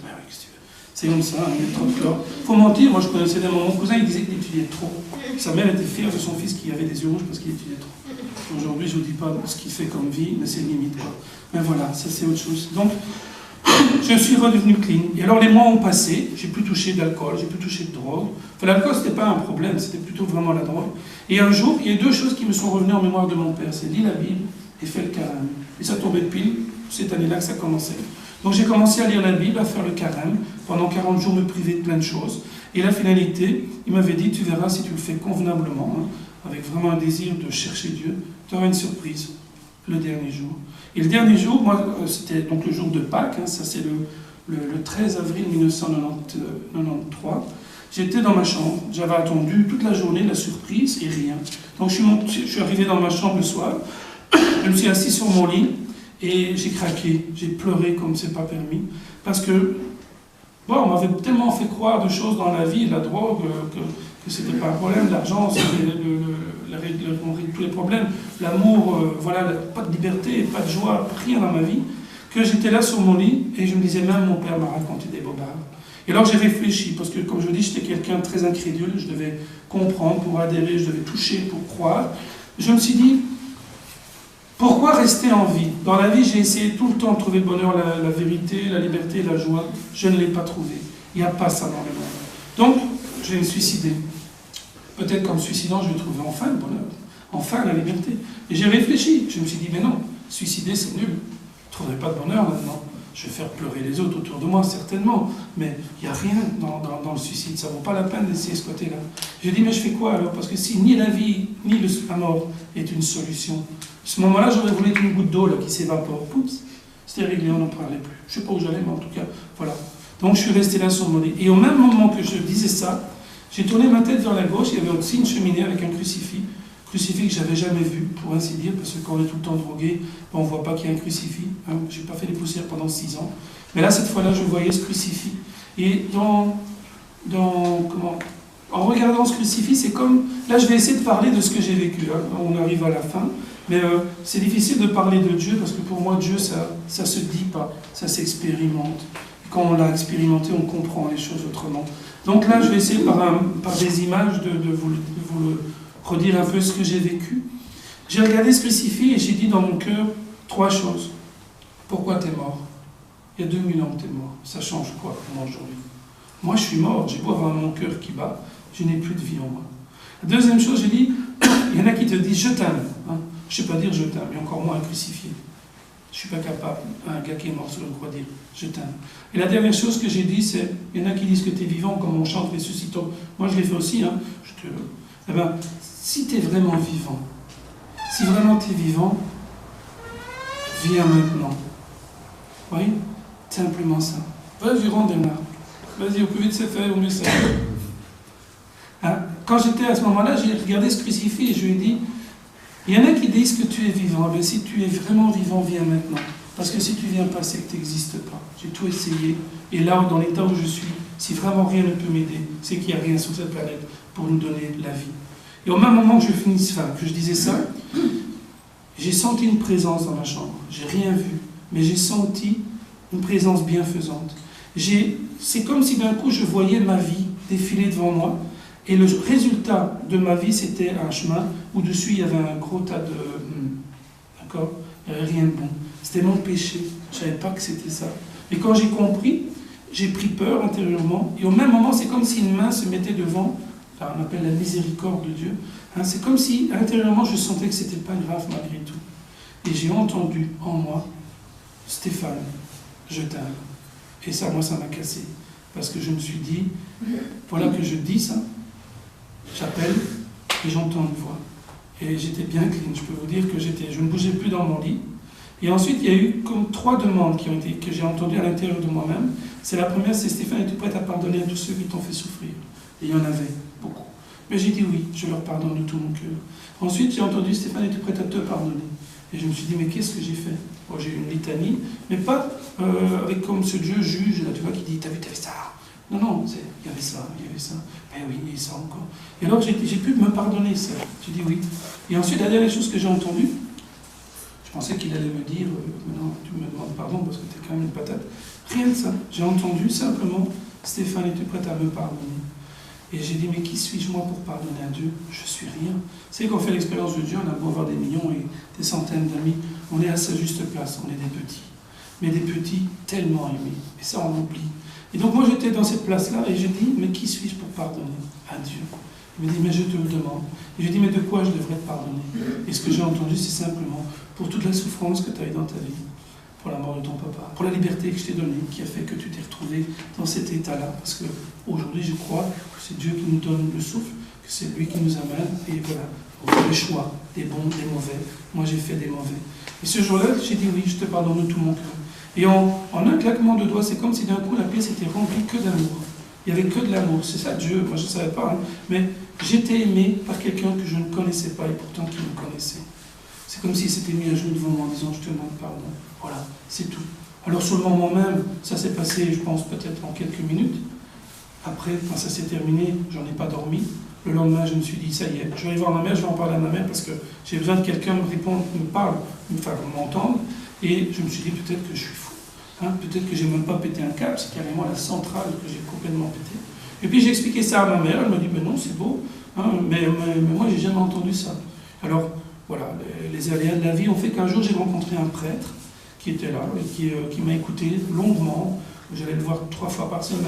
C'est comme ça, il y a trop de chlore. Faut mentir, moi je connaissais mon cousin, il disait qu'il étudiait trop. Sa mère était fière de son fils qui avait des yeux rouges parce qu'il étudiait trop. Aujourd'hui, je ne vous dis pas ce qu'il fait comme vie, mais c'est limite, quoi. Mais voilà, ça c'est autre chose. Donc, je suis redevenu clean. Et alors les mois ont passé, j'ai plus touché d'alcool, j'ai plus touché de drogue. Enfin, l'alcool, c'était pas un problème, c'était plutôt vraiment la drogue. Et un jour, il y a 2 choses qui me sont revenues en mémoire de mon père. C'est lis la Bible et fais le carême. Et ça tombait de pile, cette année-là que ça commençait. Donc j'ai commencé à lire la Bible, à faire le carême. Pendant 40 jours, me priver de plein de choses. Et la finalité, il m'avait dit, tu verras si tu le fais convenablement, hein, avec vraiment un désir de chercher Dieu, tu auras une surprise le dernier jour. Et le dernier jour, moi, c'était donc le jour de Pâques, hein, ça c'est le 13 avril 1993. J'étais dans ma chambre, j'avais attendu toute la journée la surprise et rien. Donc je suis arrivé dans ma chambre le soir, je me suis assis sur mon lit et j'ai craqué, j'ai pleuré comme c'est pas permis, parce que bon, on m'avait tellement fait croire de choses dans la vie, la drogue, que c'était pas un problème, l'argent, c'était tous les problèmes, l'amour, voilà, pas de liberté, pas de joie, rien dans ma vie, que j'étais là sur mon lit et je me disais, même mon père m'a raconté des bobards. Et alors j'ai réfléchi, parce que comme je dis, j'étais quelqu'un de très incrédule, je devais comprendre pour adhérer, je devais toucher pour croire. Je me suis dit, Pourquoi rester en vie? Dans la vie, j'ai essayé tout le temps de trouver le bonheur, la vérité, la liberté, la joie. Je ne l'ai pas trouvé. Il n'y a pas ça dans le monde. Donc, je vais me suicider. Peut-être qu'en me suicidant, je vais trouver enfin le bonheur, enfin la liberté. Et j'ai réfléchi. Je me suis dit, mais non, suicider, c'est nul. Je ne trouverai pas de bonheur maintenant. Je vais faire pleurer les autres autour de moi, certainement. Mais il n'y a rien dans le suicide. Ça ne vaut pas la peine d'essayer ce côté-là. J'ai dit, mais je fais quoi alors? Parce que si ni la vie, ni la mort est une solution, à ce moment-là, j'aurais voulu qu'une goutte d'eau qui s'évapore. Poups, c'était réglé, on n'en parlait plus. Je ne sais pas où j'allais, mais en tout cas, voilà. Donc je suis resté là sur mon lit. Et au même moment que je disais ça, j'ai tourné ma tête vers la gauche, il y avait aussi une cheminée avec un crucifix que je n'avais jamais vu, pour ainsi dire, parce que quand on est tout le temps drogué, on ne voit pas qu'il y a un crucifix. Hein. Je n'ai pas fait les poussières pendant 6 ans. Mais là, cette fois-là, je voyais ce crucifix. Et en regardant ce crucifix, c'est comme... Là, je vais essayer de parler de ce que j'ai vécu. Hein. On arrive à la fin. Mais c'est difficile de parler de Dieu, parce que pour moi, Dieu, ça ne se dit pas, ça s'expérimente. Quand on l'a expérimenté, on comprend les choses autrement. Donc là, je vais essayer par des images de vous le redire un peu ce que j'ai vécu. J'ai regardé ce crucifix et j'ai dit dans mon cœur 3 choses. Pourquoi tu es mort? Il y a 2000 ans que tu es mort. Ça change quoi pour moi aujourd'hui? Moi, je suis mort. J'ai beau avoir mon cœur qui bat, je n'ai plus de vie en moi. La deuxième chose, j'ai dit, il y en a qui te disent je t'aime. Hein. Je ne sais pas dire je t'aime, et encore moins un crucifié. Je ne suis pas capable, un gars qui est mort sur le croix, dire je t'aime. Et la dernière chose que j'ai dit, c'est, il y en a qui disent que tu es vivant, comme on chante ressuscitons. Moi, je l'ai fait aussi. Hein. Eh ben, si tu es vraiment vivant, si vraiment tu es vivant, viens maintenant. Oui, simplement ça. Vas-y, Bernard. Vas-y, au plus vite c'est fait, au mieux c'est fait. Hein? Quand j'étais à ce moment-là, j'ai regardé ce crucifix et je lui ai dit, il y en a qui disent que tu es vivant. Mais si tu es vraiment vivant, viens maintenant. Parce que si tu ne viens pas, c'est que tu n'existes pas. J'ai tout essayé. Et là, dans l'état où je suis, si vraiment rien ne peut m'aider, c'est qu'il n'y a rien sur cette planète pour nous donner la vie. Et au même moment que je disais ça, j'ai senti une présence dans ma chambre. J'ai rien vu, mais j'ai senti une présence bienfaisante. C'est comme si d'un coup je voyais ma vie défiler devant moi. Et le résultat de ma vie, c'était un chemin où dessus il y avait un gros tas de... D'accord? Il n'y avait rien de bon. C'était mon péché. Je ne savais pas que c'était ça. Et quand j'ai compris, j'ai pris peur intérieurement. Et au même moment, c'est comme si une main se mettait devant. Enfin, on appelle la miséricorde de Dieu. Hein, c'est comme si intérieurement je sentais que ce n'était pas grave malgré tout. Et j'ai entendu en moi, Stéphane, je t'aime. Et ça, moi, ça m'a cassé. Parce que je me suis dit, voilà que je dis ça. J'appelle et j'entends une voix. Et j'étais bien clean, je peux vous dire que je ne bougeais plus dans mon lit. Et ensuite, il y a eu comme 3 demandes que j'ai entendues à l'intérieur de moi-même. C'est la première, c'est Stéphane, es-tu prêt à pardonner à tous ceux qui t'ont fait souffrir? Et il y en avait beaucoup. Mais j'ai dit oui, je leur pardonne de tout mon cœur. Ensuite, j'ai entendu Stéphane, es-tu prêt à te pardonner? Et je me suis dit, mais qu'est-ce que j'ai fait? Bon, j'ai eu une litanie, mais pas avec comme ce Dieu juge, là, tu vois, qui dit, t'as vu ça? Non, non, il y avait ça, mais oui, et ça encore. Et alors j'ai pu me pardonner ça. J'ai dit oui. Et ensuite, la dernière chose que j'ai entendue, je pensais qu'il allait me dire, non, tu me demandes pardon parce que tu es quand même une patate. Rien de ça. J'ai entendu simplement, Stéphane, es-tu prêt à me pardonner? Et j'ai dit, mais qui suis-je moi pour pardonner à Dieu? Je suis rien. C'est qu'on fait l'expérience de Dieu, on a beau avoir des millions et des centaines d'amis, on est à sa juste place, on est des petits. Mais des petits tellement aimés. Et ça, on oublie. Et donc moi j'étais dans cette place-là et j'ai dit, mais qui suis-je pour pardonner à Dieu? Il me dit, mais je te le demande. Et je dis, mais de quoi je devrais te pardonner? Et ce que j'ai entendu, c'est simplement pour toute la souffrance que tu as eue dans ta vie, pour la mort de ton papa, pour la liberté que je t'ai donnée, qui a fait que tu t'es retrouvé dans cet état-là. Parce qu'aujourd'hui, je crois que c'est Dieu qui nous donne le souffle, que c'est lui qui nous amène, et voilà, on fait des choix, des bons, des mauvais. Moi, j'ai fait des mauvais. Et ce jour-là, j'ai dit, oui, je te pardonne de tout mon cœur. Et en un claquement de doigts, c'est comme si d'un coup la pièce était remplie que d'amour. Il n'y avait que de l'amour. C'est ça Dieu, moi je ne savais pas. Hein. Mais j'étais aimé par quelqu'un que je ne connaissais pas et pourtant qui me connaissait. C'est comme s'il s'était mis à genoux devant moi en disant je te demande pardon. Voilà, c'est tout. Alors sur le moment même, ça s'est passé, je pense, peut-être en quelques minutes. Après, quand ça s'est terminé, j'en ai pas dormi. Le lendemain, je me suis dit, ça y est, je vais aller voir ma mère, je vais en parler à ma mère parce que j'ai besoin de quelqu'un me répondre, me parle, m'entendre. Et je me suis dit, peut-être que je suis fou. Hein, peut-être que j'ai même pas pété un câble, c'est carrément la centrale que j'ai complètement pété. Et puis j'ai expliqué ça à ma mère, elle m'a dit, ben non, c'est beau, hein, mais moi j'ai jamais entendu ça. Alors, voilà, les aléas de la vie ont fait qu'un jour j'ai rencontré un prêtre qui était là et qui m'a écouté longuement. J'allais le voir 3 fois par semaine,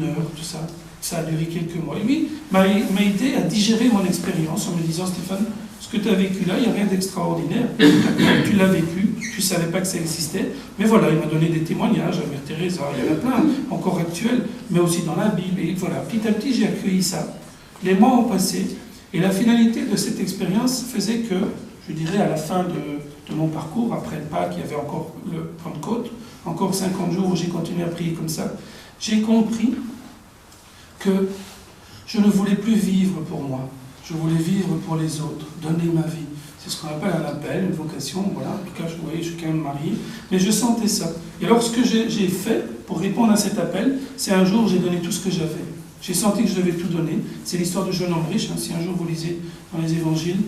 1 heure, tout ça. Ça a duré quelques mois. Et lui m'a aidé à digérer mon expérience en me disant, Stéphane, ce que tu as vécu là, il n'y a rien d'extraordinaire. Tu l'as vécu, tu ne savais pas que ça existait. Mais voilà, il m'a donné des témoignages à Mère Teresa, il y en a plein, encore actuels, mais aussi dans la Bible. Et voilà, petit à petit, j'ai accueilli ça. Les mois ont passé, et la finalité de cette expérience faisait que, je dirais, à la fin de mon parcours, après le Pâques, il y avait encore le Pentecôte, encore 50 jours où j'ai continué à prier comme ça, j'ai compris que je ne voulais plus vivre pour moi. Je voulais vivre pour les autres, donner ma vie. C'est ce qu'on appelle un appel, une vocation, voilà. En tout cas, je suis quand même marié, mais je sentais ça. Et alors, ce que j'ai fait pour répondre à cet appel, c'est un jour, j'ai donné tout ce que j'avais. J'ai senti que je devais tout donner. C'est l'histoire du jeune homme riche. Hein. Si un jour vous lisez dans les évangiles,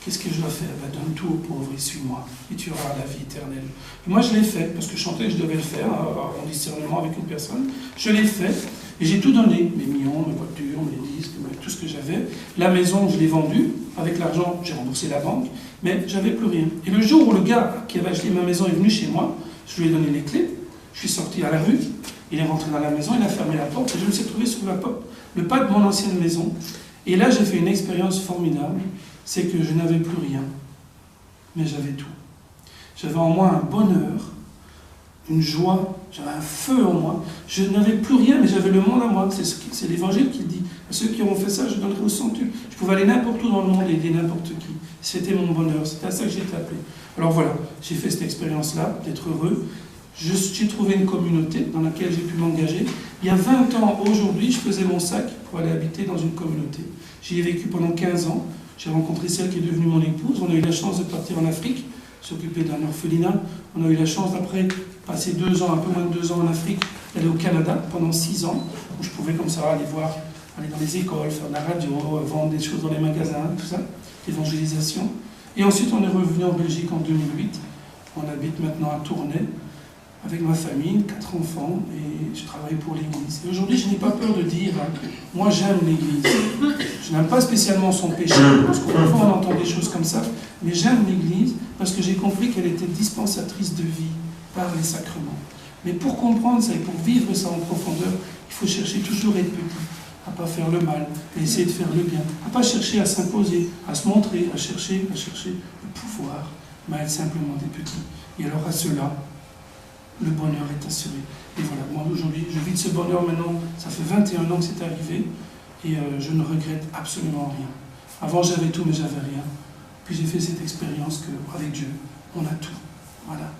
qu'est-ce que je dois faire? Donne tout aux pauvres et suis-moi, et tu auras la vie éternelle. Et moi, je l'ai fait, parce que je sentais que je devais le faire, en discernement avec une personne. Je l'ai fait, et j'ai tout donné. Mes millions, mes voitures, mes disques, tout ce que j'avais. La maison, je l'ai vendue. Avec l'argent, j'ai remboursé la banque, mais j'avais plus rien. Et le jour où le gars qui avait acheté ma maison est venu chez moi, je lui ai donné les clés, je suis sorti à la rue, il est rentré dans la maison, il a fermé la porte, et je me suis retrouvé sur la porte, le pas de mon ancienne maison. Et là, j'ai fait une expérience formidable, c'est que je n'avais plus rien, mais j'avais tout. J'avais en moi un bonheur, une joie, j'avais un feu en moi. Je n'avais plus rien, mais j'avais le monde à moi. C'est l'Évangile qui le dit. À ceux qui auront fait ça, je donnerai au centuple. Je pouvais aller n'importe où dans le monde et aider n'importe qui. C'était mon bonheur, c'était à ça que j'étais appelé. Alors voilà, j'ai fait cette expérience-là, d'être heureux. J'ai trouvé une communauté dans laquelle j'ai pu m'engager. Il y a 20 ans, aujourd'hui, je faisais mon sac pour aller habiter dans une communauté. J'y ai vécu pendant 15 ans. J'ai rencontré celle qui est devenue mon épouse. On a eu la chance de partir en Afrique, s'occuper d'un orphelinat. On a eu la chance d'après passer 2 ans, un peu moins de 2 ans en Afrique, d'aller au Canada pendant 6 ans, où je pouvais comme ça aller dans les écoles, faire de la radio, vendre des choses dans les magasins, tout ça, l'évangélisation. Et ensuite, on est revenu en Belgique en 2008. On habite maintenant à Tournai, avec ma famille, 4 enfants, et je travaille pour l'Église. Et aujourd'hui, je n'ai pas peur de dire, moi j'aime l'Église. Je n'aime pas spécialement son péché, parce qu'on entend des choses comme ça, mais j'aime l'Église parce que j'ai compris qu'elle était dispensatrice de vie par les sacrements. Mais pour comprendre ça et pour vivre ça en profondeur, il faut chercher toujours à être petit, à ne pas faire le mal, à essayer de faire le bien, à ne pas chercher à s'imposer, à se montrer, à chercher le pouvoir, mais à être simplement des petits. Et alors à cela, le bonheur est assuré. Et voilà, moi aujourd'hui, je vis de ce bonheur maintenant, ça fait 21 ans que c'est arrivé, et je ne regrette absolument rien. Avant j'avais tout, mais j'avais rien. Puis j'ai fait cette expérience qu'avec Dieu, on a tout. Voilà.